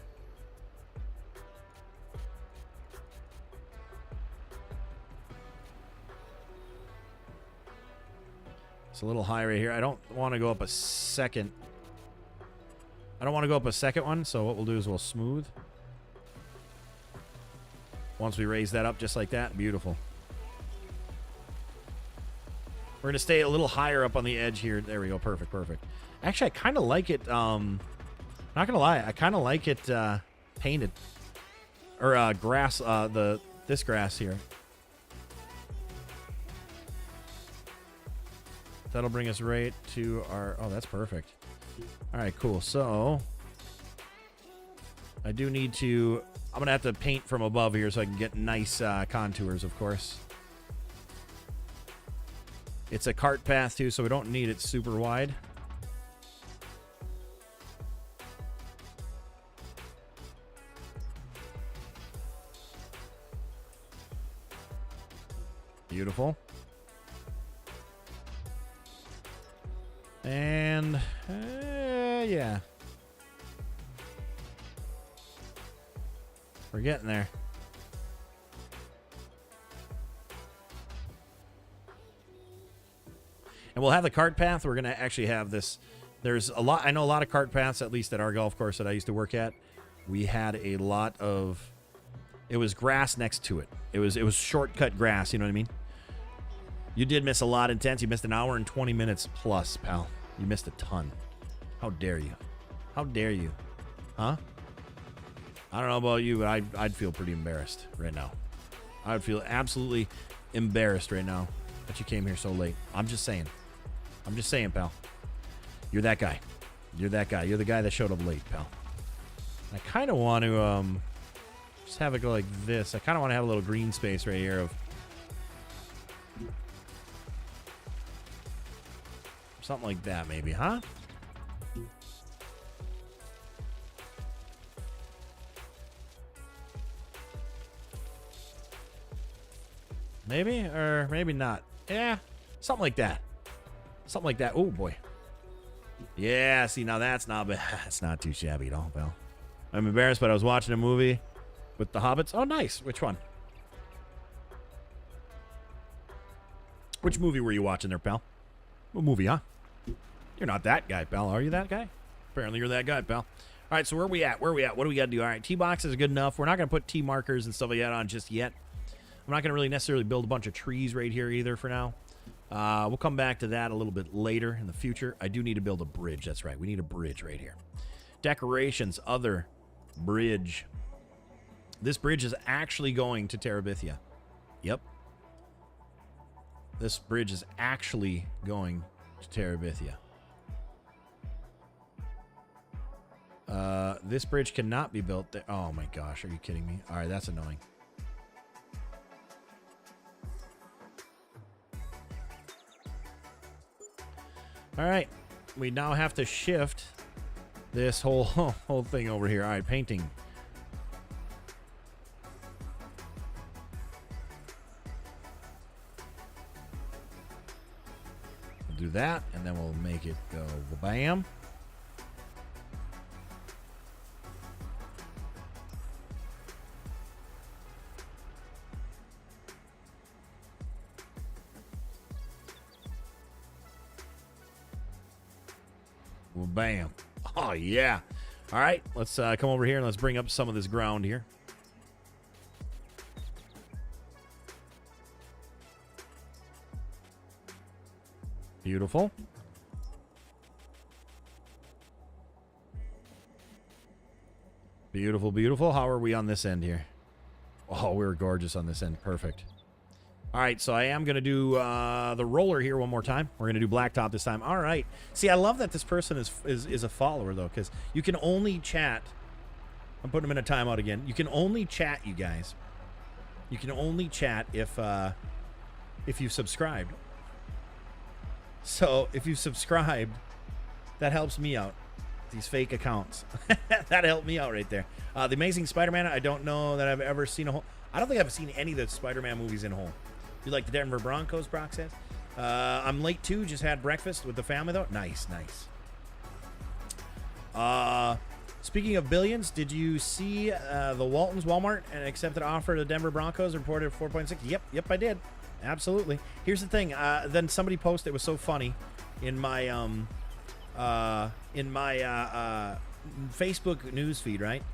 It's a little high right here. I don't want to go up a second. I don't want to go up a second one. So what we'll do is we'll smooth. Once we raise that up just like that, beautiful. We're going to stay a little higher up on the edge here. There we go. Perfect. Actually, I kind of like it. Not going to lie. I kind of like it painted. Or grass. This grass here. That'll bring us right to our... Oh, that's perfect. All right, cool. So, I do need to... I'm going to have to paint from above here so I can get nice contours, of course. It's a cart path, too, so we don't need it super wide. Beautiful. And, yeah. We're getting there. And we'll have the cart path. We're going to actually have this. There's a lot. I know a lot of cart paths, at least at our golf course that I used to work at. We had a lot of. It was grass next to it. It was shortcut grass. You know what I mean? You did miss a lot intense. You missed an hour and 20 minutes plus, pal. You missed a ton. How dare you? How dare you? Huh? I don't know about you, but I'd feel pretty embarrassed right now. I would feel absolutely embarrassed right now that you came here so late. I'm just saying. I'm just saying, pal. You're that guy. You're that guy. You're the guy that showed up late, pal. I kind of want to just have it go like this. I kind of want to have a little green space right here of something like that, maybe, huh? Maybe, or maybe not. Yeah, something like that. Something like that. Oh, boy. Yeah, see, now that's not bad. That's not too shabby at all, pal. I'm embarrassed, but I was watching a movie with the Hobbits. Oh, nice. Which one? Which movie were you watching there, pal? What movie, huh? You're not that guy, pal. Are you that guy? Apparently you're that guy, pal. All right, so where are we at? Where are we at? What do we got to do? All right, tee boxes are good enough. We're not going to put tee markers and stuff like that on just yet. I'm not going to really necessarily build a bunch of trees right here either for now. We'll come back to that a little bit later in the future. I do need to build a bridge. That's right. We need a bridge right here. Decorations, other bridge. This bridge is actually going to Terabithia. Yep. This bridge is actually going to Terabithia. This bridge cannot be built there. Oh my gosh, are you kidding me? All right, that's annoying. All right, we now have to shift this whole thing over here. All right, painting. We'll do that, and then we'll make it go bam. Well, bam. Oh, yeah. All right, let's come over here and let's bring up some of this ground here. Beautiful. Beautiful, beautiful. How are we on this end here? Oh, we're gorgeous on this end. Perfect. All right, so I am going to do the roller here one more time. We're going to do blacktop this time. All right. See, I love that this person is a follower, though, because you can only chat. I'm putting them in a timeout again. You can only chat, you guys. You can only chat if you've subscribed. So if you've subscribed, that helps me out. These fake accounts. That helped me out right there. The Amazing Spider-Man, I don't know that I've ever seen a whole. I don't think I've seen any of the Spider-Man movies in whole. You like the Denver Broncos, Brock says? I'm late too. Just had breakfast with the family, though. Nice, nice. Speaking of billions, did you see the Walton's Walmart and accepted offer to the Denver Broncos reported 4.6? Yep, I did. Absolutely. Here's the thing. Then somebody posted, it was so funny, in my Facebook news feed, right?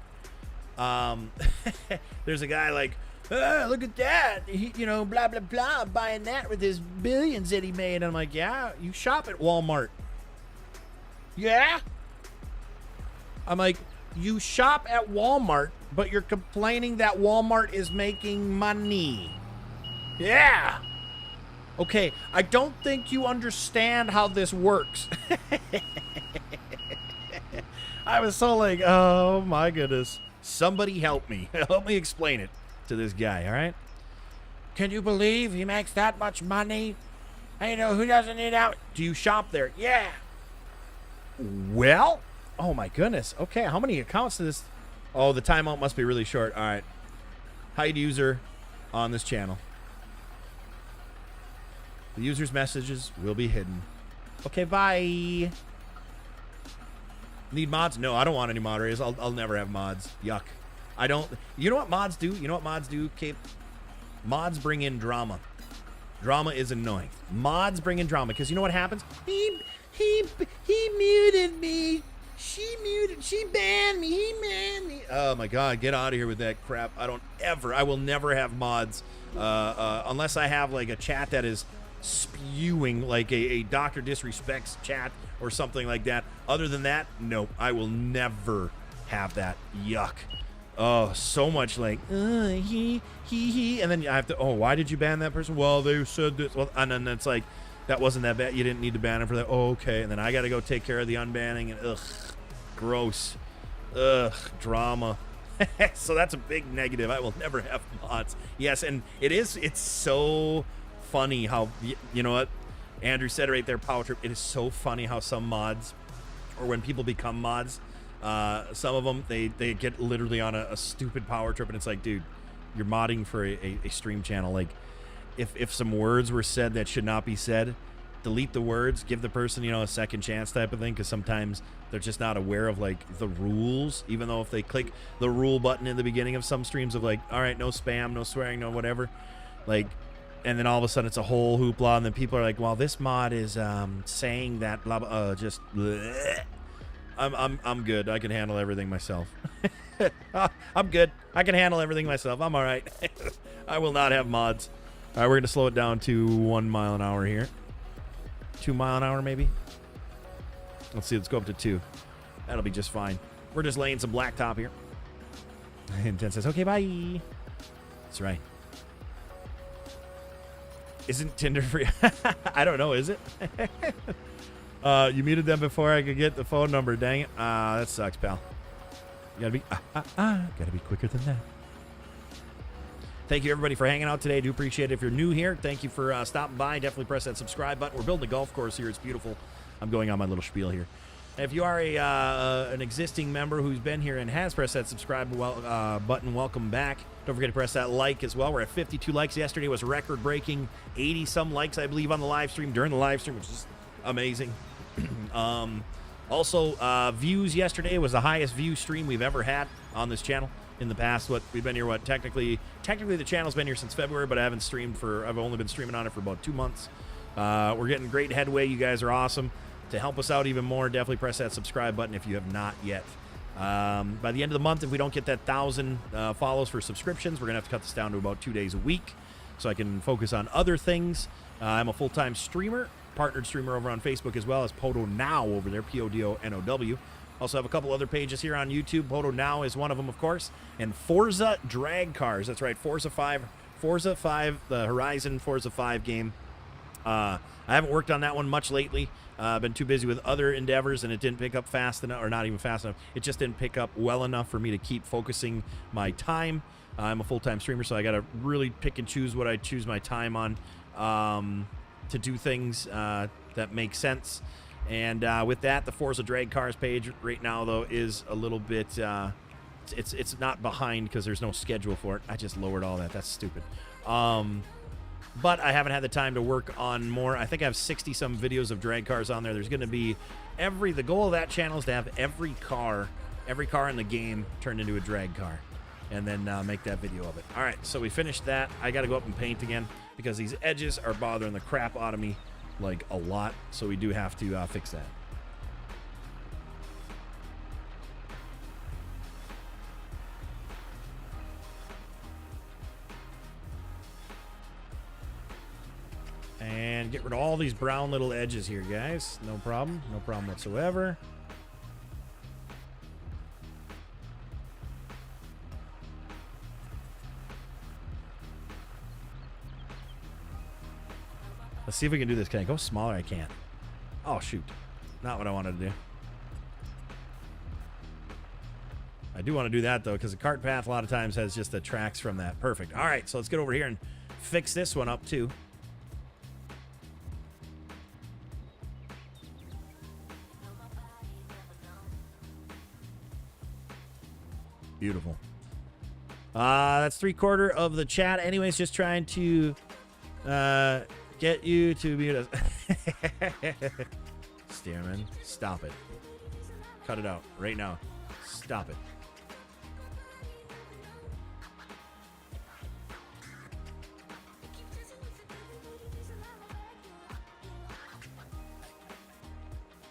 There's a guy like, oh, look at that, he, you know, blah blah blah, buying that with his billions that he made. And I'm like, yeah, you shop at Walmart. Yeah. I'm like, you shop at Walmart, but you're complaining that Walmart is making money. Yeah. Okay, I don't think you understand how this works. I was so like, oh my goodness. Somebody help me. Help me explain it to this guy, all right? Can you believe he makes that much money? I know, who doesn't need out? Do you shop there? Yeah. Well, oh my goodness. Okay, how many accounts does this? Oh, the timeout must be really short. All right. Hide user on this channel. The user's messages will be hidden. Okay, bye. Need mods? No, I don't want any moderators. I'll never have mods. Yuck. I don't. You know what mods do? You know what mods do, Cape? Mods bring in drama. Drama is annoying. Mods bring in drama because you know what happens? He muted me. She banned me. He banned me. Oh my God, get out of here with that crap. I will never have mods unless I have like a chat that is spewing like a Dr. Disrespects chat or something like that. Other than that, no, I will never have that. Yuck. Oh, so much like he, and then I have to. Oh, why did you ban that person? Well, they said this. Well, and then it's like that wasn't that bad. You didn't need to ban him for that. Oh, okay, and then I got to go take care of the unbanning. And ugh, gross. Ugh, drama. So that's a big negative. I will never have mods. Yes, and it's so funny how, you know what Andrew said right there, Power Trip. It is so funny how some mods, or when people become mods, some of them they get literally on a stupid power trip, and it's like, dude, you're modding for a stream channel. Like if some words were said that should not be said, delete the words, give the person, you know, a second chance type of thing, because sometimes they're just not aware of like the rules, even though if they click the rule button in the beginning of some streams of like, all right, no spam, no swearing, no whatever, like, and then all of a sudden it's a whole hoopla, and then people are like, well, this mod is saying that blah blah, just bleh. I'm good. I can handle everything myself. I'm good. I can handle everything myself. I'm all right. I will not have mods. All right, we're going to slow it down to 1 mile an hour here. 2 mile an hour, maybe? Let's see. Let's go up to 2. That'll be just fine. We're just laying some blacktop here. And 10 says, okay, bye. That's right. Isn't Tinder free? I don't know. Is it? You muted them before I could get the phone number. Dang it. That sucks, pal. You gotta be quicker than that. Thank you, everybody, for hanging out today. I do appreciate it. If you're new here, thank you for stopping by. Definitely press that subscribe button. We're building a golf course here. It's beautiful. I'm going on my little spiel here. If you are an existing member who's been here and has pressed that subscribe button, welcome back. Don't forget to press that like as well. We're at 52 likes. Yesterday was record-breaking 80-some likes, I believe, on the live stream, during the live stream, which is amazing. Also, views yesterday was the highest view stream we've ever had on this channel in the past. We've been here, technically the channel's been here since February, but I've only been streaming on it for about 2 months. We're getting great headway. You guys are awesome. To help us out even more, definitely press that subscribe button if you have not yet. By the end of the month, if we don't get that 1,000 follows for subscriptions, we're going to have to cut this down to about 2 days a week so I can focus on other things. I'm a full-time streamer, partnered streamer over on Facebook as well as PODO Now over there, PODO. Also have a couple other pages here on YouTube. PODO Now is one of them, of course. And Forza Drag Cars. That's right, Forza 5, the Horizon Forza 5 game. I haven't worked on that one much lately. I've been too busy with other endeavors, and it didn't pick up fast enough, or not even fast enough. It just didn't pick up well enough for me to keep focusing my time. I'm a full-time streamer, so I got to really pick and choose what I choose my time on to do things that make sense. And with that, the Forza Drag Cars page right now, though, is a little bit... it's not behind because there's no schedule for it. I just lowered all that. That's stupid. But I haven't had the time to work on more. I think I have 60-some videos of drag cars on there. There's going to be the goal of that channel is to have every car in the game turned into a drag car, and then make that video of it. All right, so we finished that. I got to go up and paint again because these edges are bothering the crap out of me, like, a lot. So we do have to fix that. And get rid of all these brown little edges here, guys. No problem. No problem whatsoever. Let's see if we can do this. Can I go smaller? I can't. Oh, shoot. Not what I wanted to do. I do want to do that, though, because the cart path a lot of times has just the tracks from that. Perfect. All right, so let's get over here and fix this one up, too. Beautiful. That's 3/4 of the chat. Anyways, just trying to get you to mute us. Stearman, stop it. Cut it out right now. Stop it.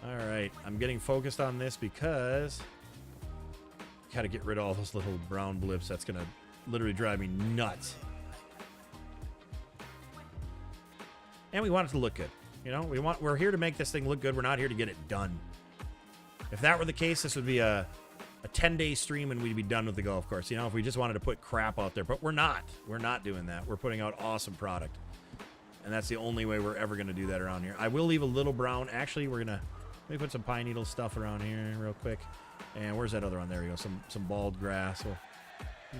All right, I'm getting focused on this because got to get rid of all those little brown blips. That's going to literally drive me nuts. And we want it to look good. You know, we're here to make this thing look good. We're not here to get it done. If that were the case, this would be a 10-day stream and we'd be done with the golf course. You know, if we just wanted to put crap out there. But we're not. We're not doing that. We're putting out awesome product. And that's the only way we're ever going to do that around here. I will leave a little brown. Actually, we're going to... Let me put some pine needle stuff around here real quick. And where's that other one? There we go. Some bald grass. We'll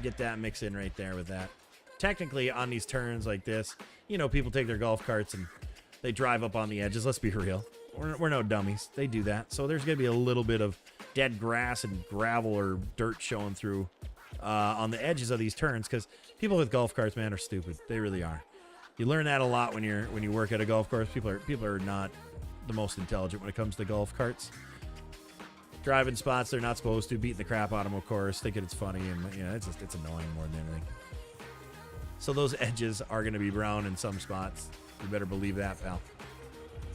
get that mixed in right there with that. Technically, on these turns like this, you know, people take their golf carts and they drive up on the edges. Let's be real. We're no dummies. They do that. So there's going to be a little bit of dead grass and gravel or dirt showing through on the edges of these turns because people with golf carts, man, are stupid. They really are. You learn that a lot when you work at a golf course. People are not the most intelligent when it comes to golf carts. Driving spots they're not supposed to, beating the crap out of them, of course, thinking it's funny, and you know, it's annoying more than anything. So those edges are going to be brown in some spots. You better believe that, pal.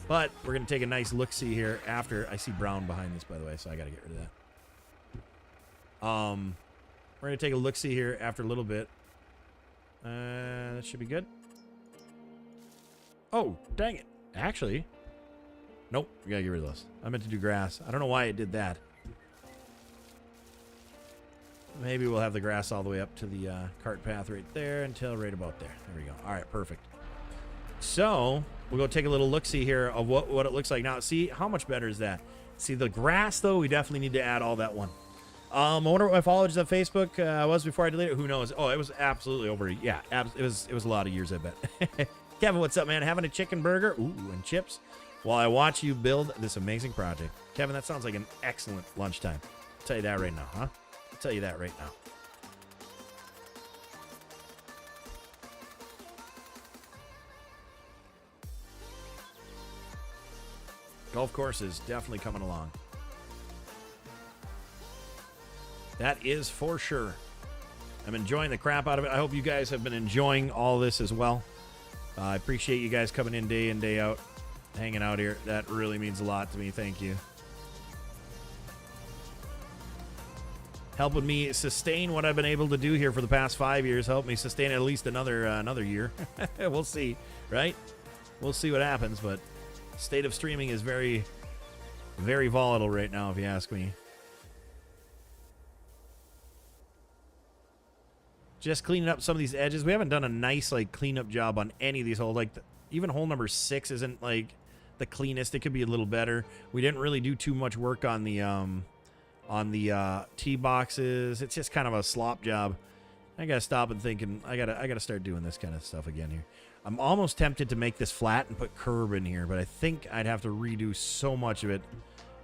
But we're going to take a nice look-see here after. I see brown behind this, by the way, so I got to get rid of that. We're going to take a look-see here after a little bit. That should be good. Oh, dang it. Actually, nope, we got to get rid of those. I meant to do grass. I don't know why it did that. Maybe we'll have the grass all the way up to the cart path right there until right about there. There we go. All right, perfect. So we'll go take a little look-see here of what it looks like now. See, how much better is that? See, the grass, though, we definitely need to add all that one. I wonder what my followers on Facebook was before I deleted it. Who knows? Oh, it was absolutely over. Yeah, it was a lot of years, I bet. Kevin, what's up, man? Having a chicken burger, ooh, and chips while I watch you build this amazing project. Kevin, that sounds like an excellent lunchtime. I'll tell you that right now, huh? I'll tell you that right now. Golf course is definitely coming along. That is for sure. I'm enjoying the crap out of it. I hope you guys have been enjoying all this as well. I appreciate you guys coming in day out, hanging out here. That really means a lot to me. Thank you. Helping me sustain what I've been able to do here for the past 5 years. Help me sustain at least another year. We'll see, right? We'll see what happens, but state of streaming is very, very volatile right now, if you ask me. Just cleaning up some of these edges. We haven't done a nice cleanup job on any of these holes. Even hole number 6 isn't the cleanest. It could be a little better. We didn't really do too much work on the tee boxes. It's just kind of a slop job. I gotta stop and think, and I gotta start doing this kind of stuff again here. I'm almost tempted to make this flat and put curb in here, but I think I'd have to redo so much of it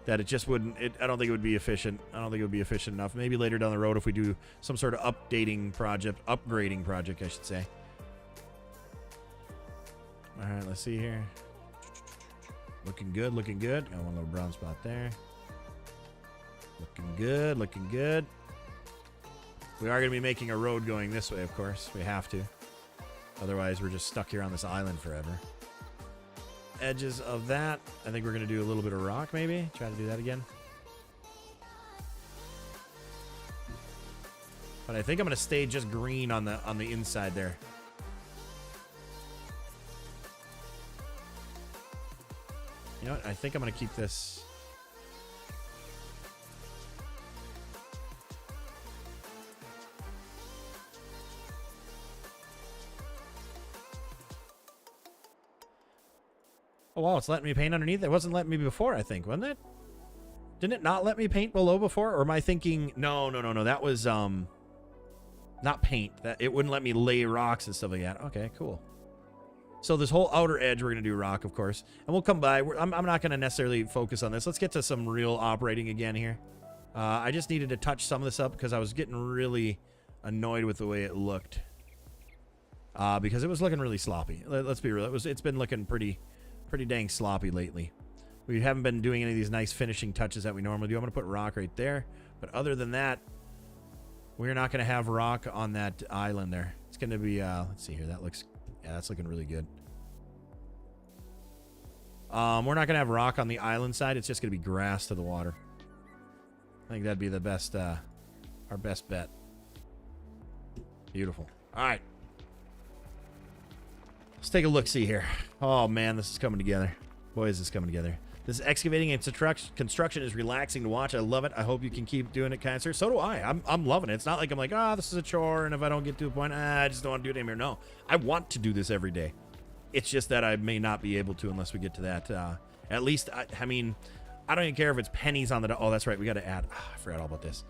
that it just wouldn't. I don't think it would be efficient. I don't think it would be efficient enough. Maybe later down the road if we do some sort of upgrading project, I should say. All right, let's see here. Looking good, looking good. Got one little brown spot there. Looking good, looking good. We are going to be making a road going this way, of course. We have to. Otherwise, we're just stuck here on this island forever. Edges of that. I think we're going to do a little bit of rock, maybe. Try to do that again. But I think I'm going to stay just green on the inside there. You know what? I think I'm going to keep this. Oh, wow, it's letting me paint underneath. It wasn't letting me before, I think, wasn't it? Didn't it not let me paint below before? Or am I thinking... No. That was, not paint. It wouldn't let me lay rocks and stuff like that. Okay, cool. So this whole outer edge, we're going to do rock, of course. And we'll come by. I'm not going to necessarily focus on this. Let's get to some real operating again here. I just needed to touch some of this up because I was getting really annoyed with the way it looked. Because it was looking really sloppy. Let's be real. It's been looking pretty dang sloppy lately. We haven't been doing any of these nice finishing touches that we normally do. I'm going to put rock right there. But other than that, we're not going to have rock on that island there. It's going to be, let's see here. That's looking really good. We're not going to have rock on the island side. It's just going to be grass to the water. I think that'd be the best, our best bet. Beautiful. All right. Let's take a look-see here. Oh, man, this is coming together. Boy, is this coming together. This excavating and construction is relaxing to watch. I love it. I hope you can keep doing it, kind sir. So do I. I'm loving it. It's not like I'm like, this is a chore, and if I don't get to a point, I just don't want to do it anymore. No, I want to do this every day. It's just that I may not be able to unless we get to that. At least, I mean, I don't even care if it's pennies on the dollar. Oh, that's right. We got to add. I forgot all about this.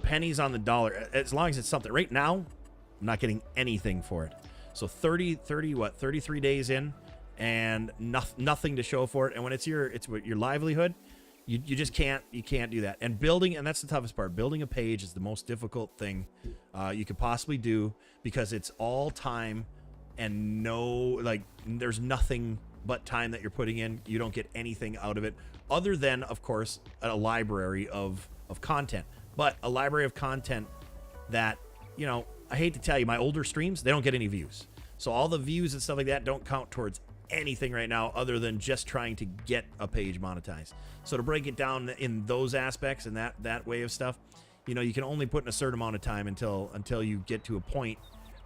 Pennies on the dollar. As long as it's something. Right now, I'm not getting anything for it. So 33 days in and nothing to show for it. And when it's your livelihood, you just can't do that. And that's the toughest part. Building a page is the most difficult thing you could possibly do because it's all time and there's nothing but time that you're putting in. You don't get anything out of it other than, of course, a library of content. But a library of content that, I hate to tell you, my older streams, they don't get any views. So all the views and stuff like that don't count towards anything right now other than just trying to get a page monetized. So to break it down in those aspects and that way of stuff, you know, you can only put in a certain amount of time until you get to a point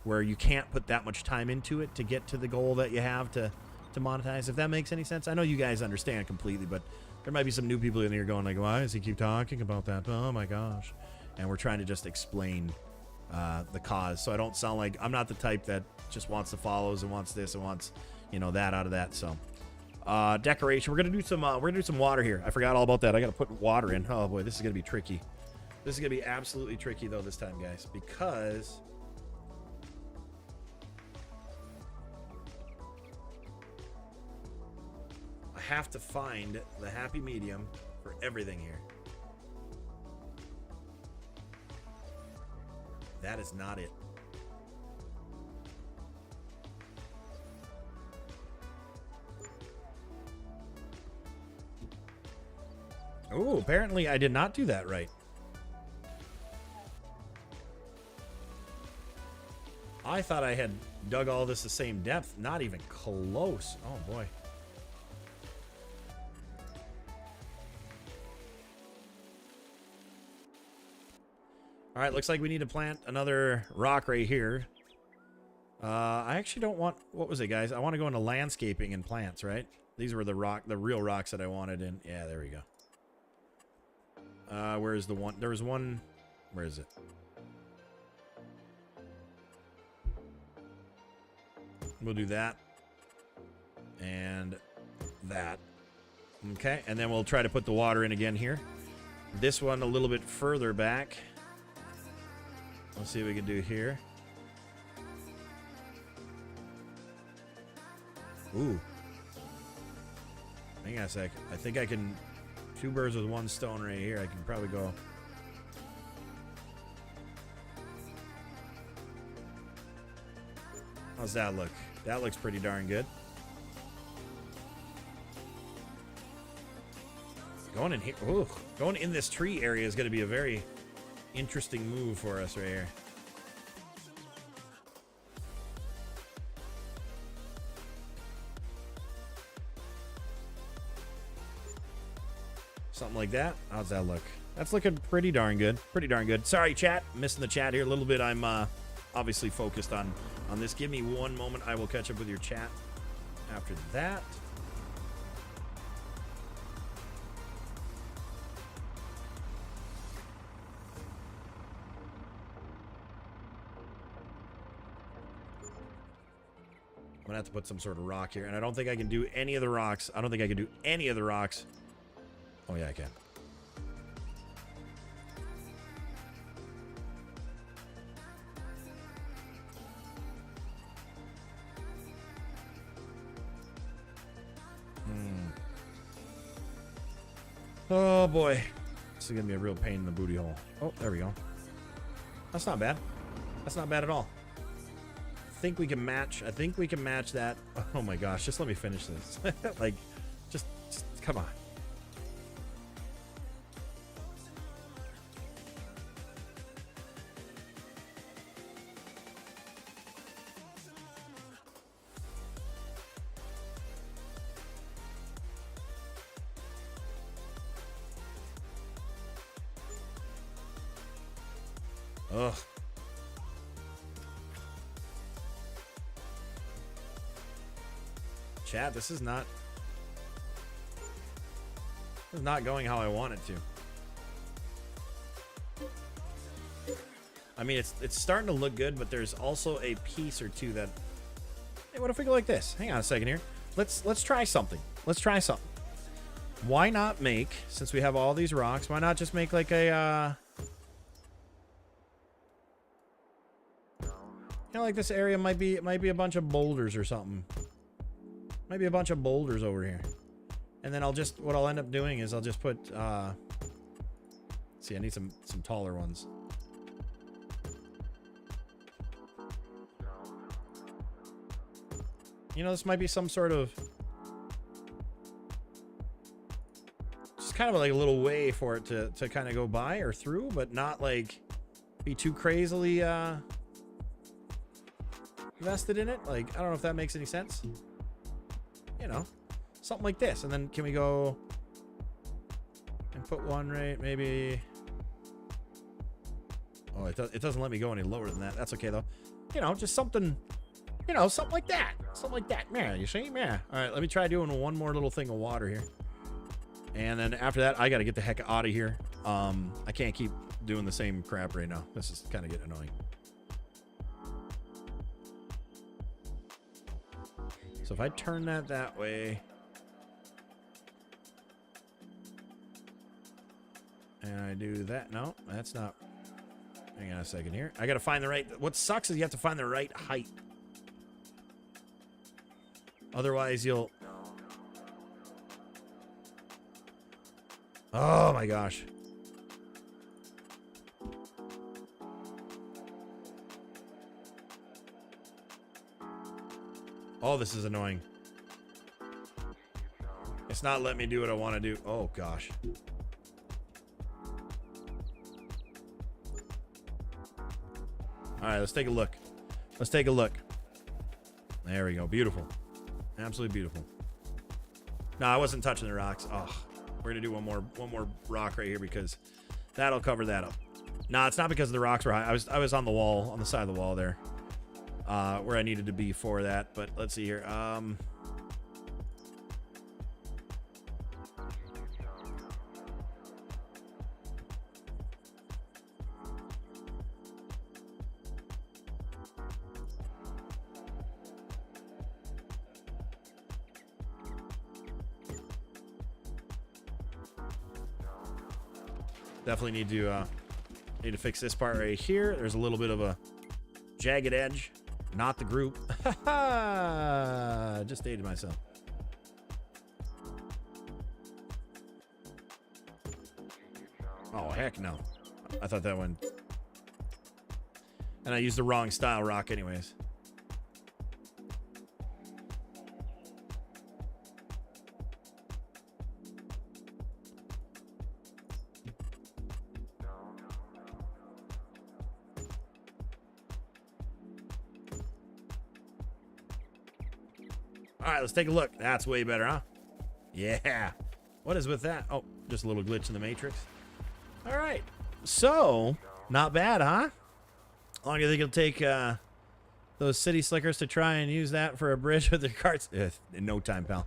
where you can't put that much time into it to get to the goal that you have to monetize, if that makes any sense. I know you guys understand completely, but there might be some new people in here going like, why does he keep talking about that? Oh my gosh. And we're trying to just explain the cause, so I don't sound like I'm not the type that just wants the follows and wants this and wants, you know, that out of that. So decoration, we're gonna do some water here. I forgot all about that. I gotta put water in. Oh boy, this is gonna be tricky. This is gonna be absolutely tricky though this time, guys, because I have to find the happy medium for everything here. That is not it. Oh, apparently I did not do that right. I thought I had dug all this the same depth. Not even close. Oh boy. All right, looks like we need to plant another rock right here. I actually don't want... What was it, guys? I want to go into landscaping and plants, right? These were the real rocks that I wanted in. Yeah, there we go. Where's the one? There was one... Where is it? We'll do that. And that. Okay, and then we'll try to put the water in again here. This one a little bit further back. Let's see what we can do here. Ooh. Hang on a sec. I think I can... 2 birds with 1 stone right here. I can probably go... How's that look? That looks pretty darn good. Going in here... Ooh. Going in this tree area is going to be a very... interesting move for us right here. Something like that. How's that look? That's looking pretty darn good. Pretty darn good. Sorry, chat. Missing the chat here a little bit. I'm obviously focused on this. Give me one moment. I will catch up with your chat after that. I'm gonna have to put some sort of rock here, and I don't think I can do any of the rocks. I don't think I can do any of the rocks. Oh yeah, I can. Oh boy, this is gonna be a real pain in the booty hole. Oh, there we go. That's not bad. That's not bad at all. I think we can match that. Oh my gosh, just let me finish this. Like, just come on. Ugh. Chat, this is not going how I want it to. I mean, it's starting to look good, but there's also a piece or two that... Hey, what if we go like this? Hang on a second here. Let's try something. Let's try something. Why not make, since we have all these rocks, why not just make like a you know, like this area might be a bunch of boulders or something. Might be a bunch of boulders over here. And then what I'll end up doing is I'll just put see, I need some taller ones. You know, this might be some sort of just kind of like a little way for it to kind of go by or through, but not like be too crazily invested in it. Like, I don't know if that makes any sense. you know, something like this. And then can we go and put one right, maybe? Oh, it doesn't let me go any lower than that. That's okay, though. You know, just something, you know, something like that. Something like that. Man, you see? Man. All right, let me try doing one more little thing of water here. And then after that, I got to get the heck out of here. I can't keep doing the same crap right now. This is kind of getting annoying. So if I turn that way, and I do that, no, that's not. Hang on a second here. I got to find the right. What sucks is you have to find the right height. Otherwise, you'll. Oh my gosh. Oh, this is annoying. It's not letting me do what I want to do. Oh, gosh. All right, let's take a look. Let's take a look. There we go. Beautiful. Absolutely beautiful. No, I wasn't touching the rocks. Oh, we're going to do one more rock right here because that'll cover that up. No, it's not because the rocks were high. I was on the wall, on the side of the wall there. Where I needed to be for that, but let's see here. Definitely need to fix this part right here. There's a little bit of a jagged edge. Not the group. Just dated myself. Oh, heck no. I thought that one. And I used the wrong style rock anyways. All right, let's take a look. That's way better, huh? Yeah. What is with that? Oh, just a little glitch in the matrix. All right. So, not bad, huh? How long do you think it'll take those city slickers to try and use that for a bridge with their carts? In no time, pal.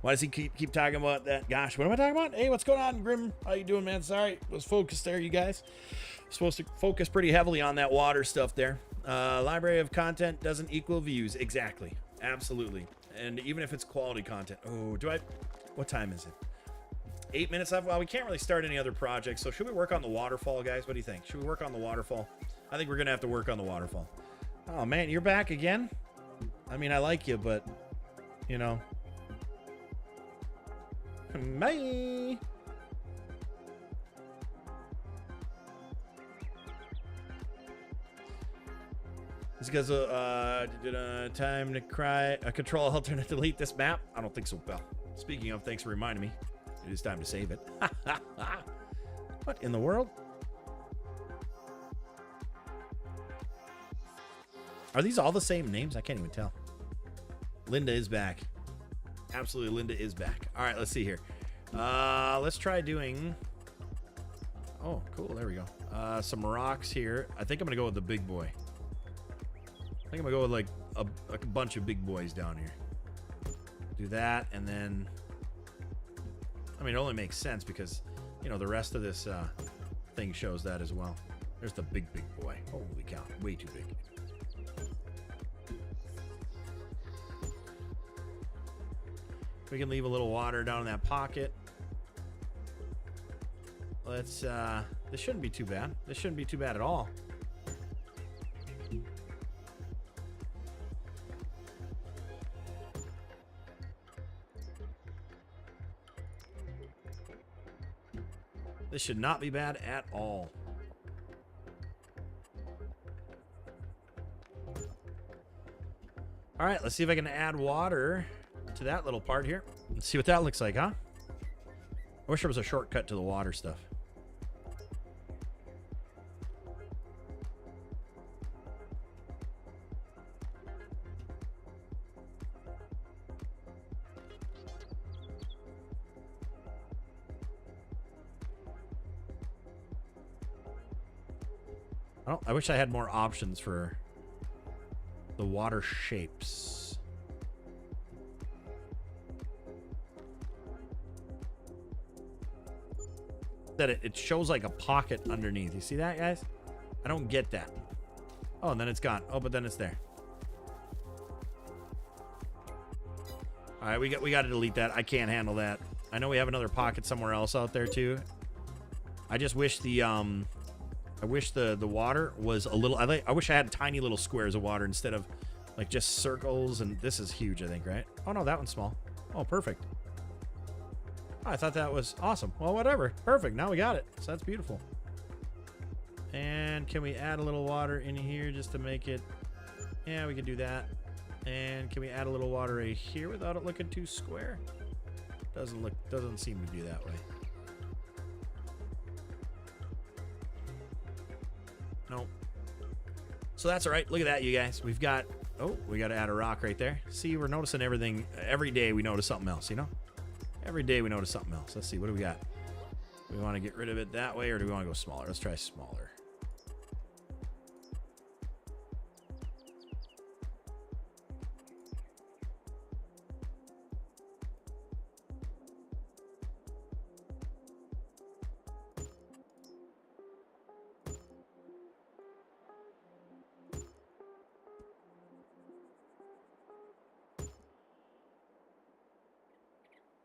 Why does he keep talking about that? Gosh, what am I talking about? Hey, what's going on, Grim? How you doing, man? Sorry, was focused there, you guys. Supposed to focus pretty heavily on that water stuff there. Library of content doesn't equal views. Exactly. Absolutely. And even if it's quality content. Oh, what time is it? 8 minutes left. Well, we can't really start any other projects. So should we work on the waterfall, guys? What do you think? Should we work on the waterfall? I think we're going to have to work on the waterfall. Oh, man, you're back again? I mean, I like you, but, you know. Bye. It's because time to cry. Control alternate delete this map. I don't think so, pal. Speaking of, thanks for reminding me. It is time to save it. What in the world? Are these all the same names? I can't even tell. Linda is back. Absolutely, Linda is back. All right, let's see here. Let's try doing. Oh, cool. There we go. Some rocks here. I think I'm gonna go with the big boy. I think I'm gonna go with like a bunch of big boys down here. Do that, and then I mean, it only makes sense because you know the rest of this thing shows that as well. There's the big boy. Holy cow, way too big. We can leave a little water down in that pocket. Let's this shouldn't be too bad. This shouldn't be too bad at all. This should not be bad at all. All right, let's see if I can add water to that little part here. Let's see what that looks like, huh? I wish there was a shortcut to the water stuff. I wish I had more options for the water shapes. That it shows like a pocket underneath. You see that, guys? I don't get that. Oh, and then it's gone. Oh, but then it's there. All right, we got to delete that. I can't handle that. I know we have another pocket somewhere else out there too. I just wish the water was a little. I wish I had tiny little squares of water instead of like just circles. And this is huge, I think, right? Oh no, that one's small. Oh, perfect. Oh, I thought that was awesome. Well, whatever. Perfect. Now we got it. So that's beautiful. And can we add a little water in here just to make it? Yeah, we can do that. And can we add a little water right here without it looking too square? Doesn't seem to be that way. Nope. So that's all right. Look at that, you guys. We got to add a rock right there. See, we're noticing everything. Every day we notice something else, you know? Every day we notice something else. Let's see. What do we got? Do we want to get rid of it that way, or do we want to go smaller? Let's try smaller.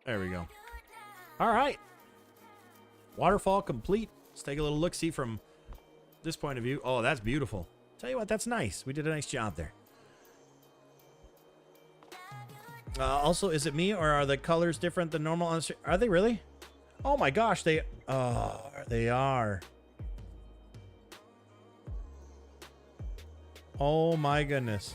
There we go. All right. Waterfall complete. Let's take a little look-see from this point of view. Oh, that's beautiful. Tell you what, that's nice. We did a nice job there. Also, is it me or are the colors different than normal on the stream? Are they really? Oh my gosh, they are. Oh my goodness.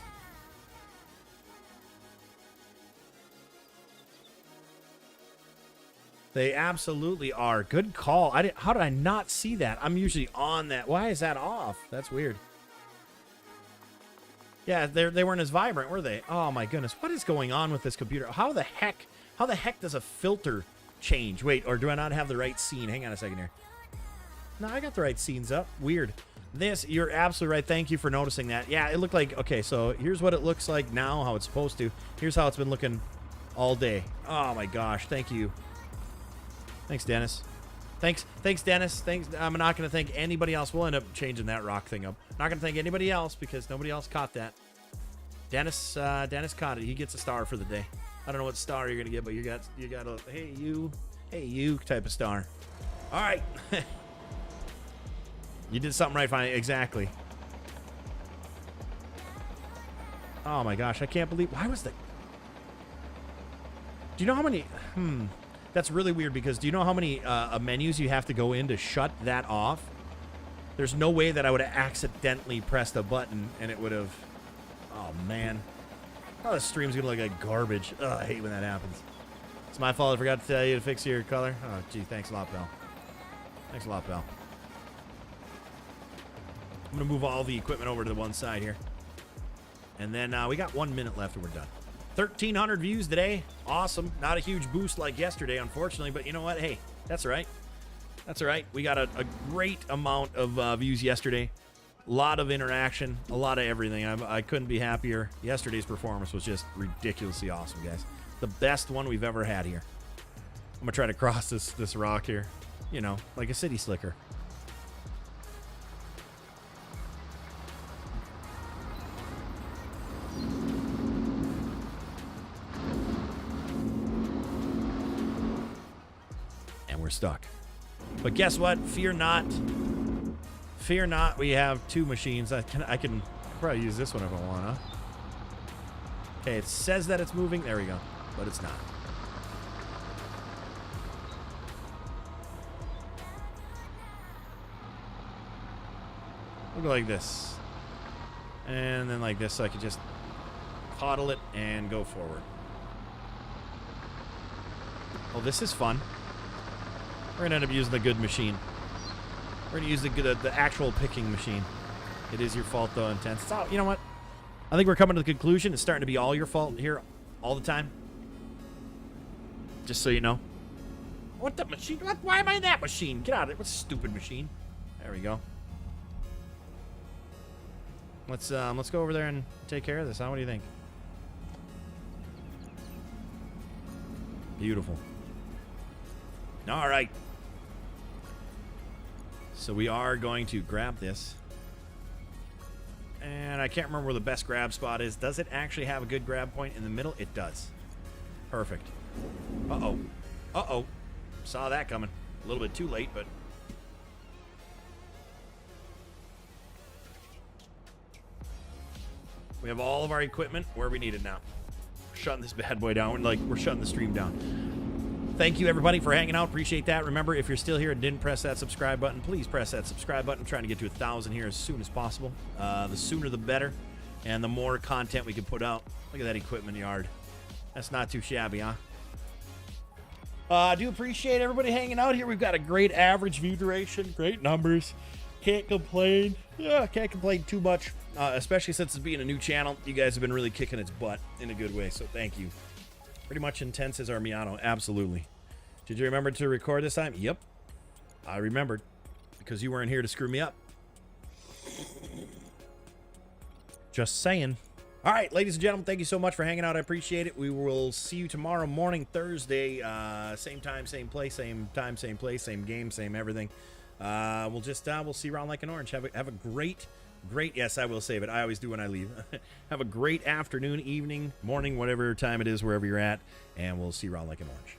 They absolutely are. Good call. How did I not see that? I'm usually on that. Why is that off? That's weird. Yeah, they weren't as vibrant, were they? Oh my goodness. What is going on with this computer? How the heck does a filter change? Wait, or do I not have the right scene? Hang on a second here. No, I got the right scenes up. Weird. You're absolutely right. Thank you for noticing that. Yeah, it looked like, okay, so here's what it looks like now, how it's supposed to. Here's how it's been looking all day. Oh my gosh. Thank you. Thanks, Dennis. Thanks, Dennis. Thanks. I'm not going to thank anybody else. We'll end up changing that rock thing up. Not going to thank anybody else because nobody else caught that. Dennis caught it. He gets a star for the day. I don't know what star you're going to get, but you got a hey you type of star. All right. You did something right finally. Exactly. Oh my gosh, I can't believe. Why was that? Do you know how many? That's really weird because do you know how many menus you have to go in to shut that off? There's no way that I would have accidentally pressed a button and it would have... Oh, man. Oh, the stream's going to look like garbage. Ugh, I hate when that happens. It's my fault. I forgot to tell you to fix your color. Oh, gee, thanks a lot, pal. Thanks a lot, pal. I'm going to move all the equipment over to the one side here. And then we got 1 minute left and we're done. 1,300 views today. Awesome. Not a huge boost like yesterday, unfortunately, but you know what? Hey, that's all right. That's all right. We got a great amount of views yesterday. A lot of interaction, a lot of everything. I couldn't be happier. Yesterday's performance was just ridiculously awesome, guys. The best one we've ever had here. I'm going to try to cross this rock here, you know, like a city slicker. Stuck. But guess what? Fear not. Fear not. We have two machines. I can probably use this one if I want, huh? Okay, it says that it's moving. There we go. But it's not. We'll go like this. And then like this so I can just coddle it and go forward. Oh, this is fun. We're going to end up using the good machine. We're going to use the actual picking machine. It is your fault, though, intense. So, you know what? I think we're coming to the conclusion. It's starting to be all your fault here all the time. Just so you know. What the machine? Why am I in that machine? Get out of it. What stupid machine? There we go. Let's go over there and take care of this. What do you think? Beautiful. All right. So we are going to grab this. And I can't remember where the best grab spot is. Does it actually have a good grab point in the middle? It does. Perfect. Uh-oh. Uh-oh. Saw that coming. A little bit too late, but... we have all of our equipment where we need it now. We're shutting this bad boy down. We're shutting the stream down. Thank you, everybody, for hanging out. Appreciate that. Remember, if you're still here and didn't press that subscribe button, please press that subscribe button. I'm trying to get to 1,000 here as soon as possible. The sooner the better, and the more content we can put out. Look at that equipment yard. That's not too shabby, huh? I do appreciate everybody hanging out here. We've got a great average view duration, great numbers. Can't complain. Yeah, can't complain too much, especially since it's being a new channel. You guys have been really kicking its butt in a good way, so thank you. Pretty much intense as our Miano, absolutely. Did you remember to record this time? Yep, I remembered, because you weren't here to screw me up. Just saying. All right, ladies and gentlemen, thank you so much for hanging out. I appreciate it. We will see you tomorrow morning, Thursday, same time, same place, same time, same place, same game, same everything. We'll see you around like an orange. Have a great, yes, I will save it. I always do when I leave. Have a great afternoon, evening, morning, whatever time it is, wherever you're at, and we'll see you around like an orange.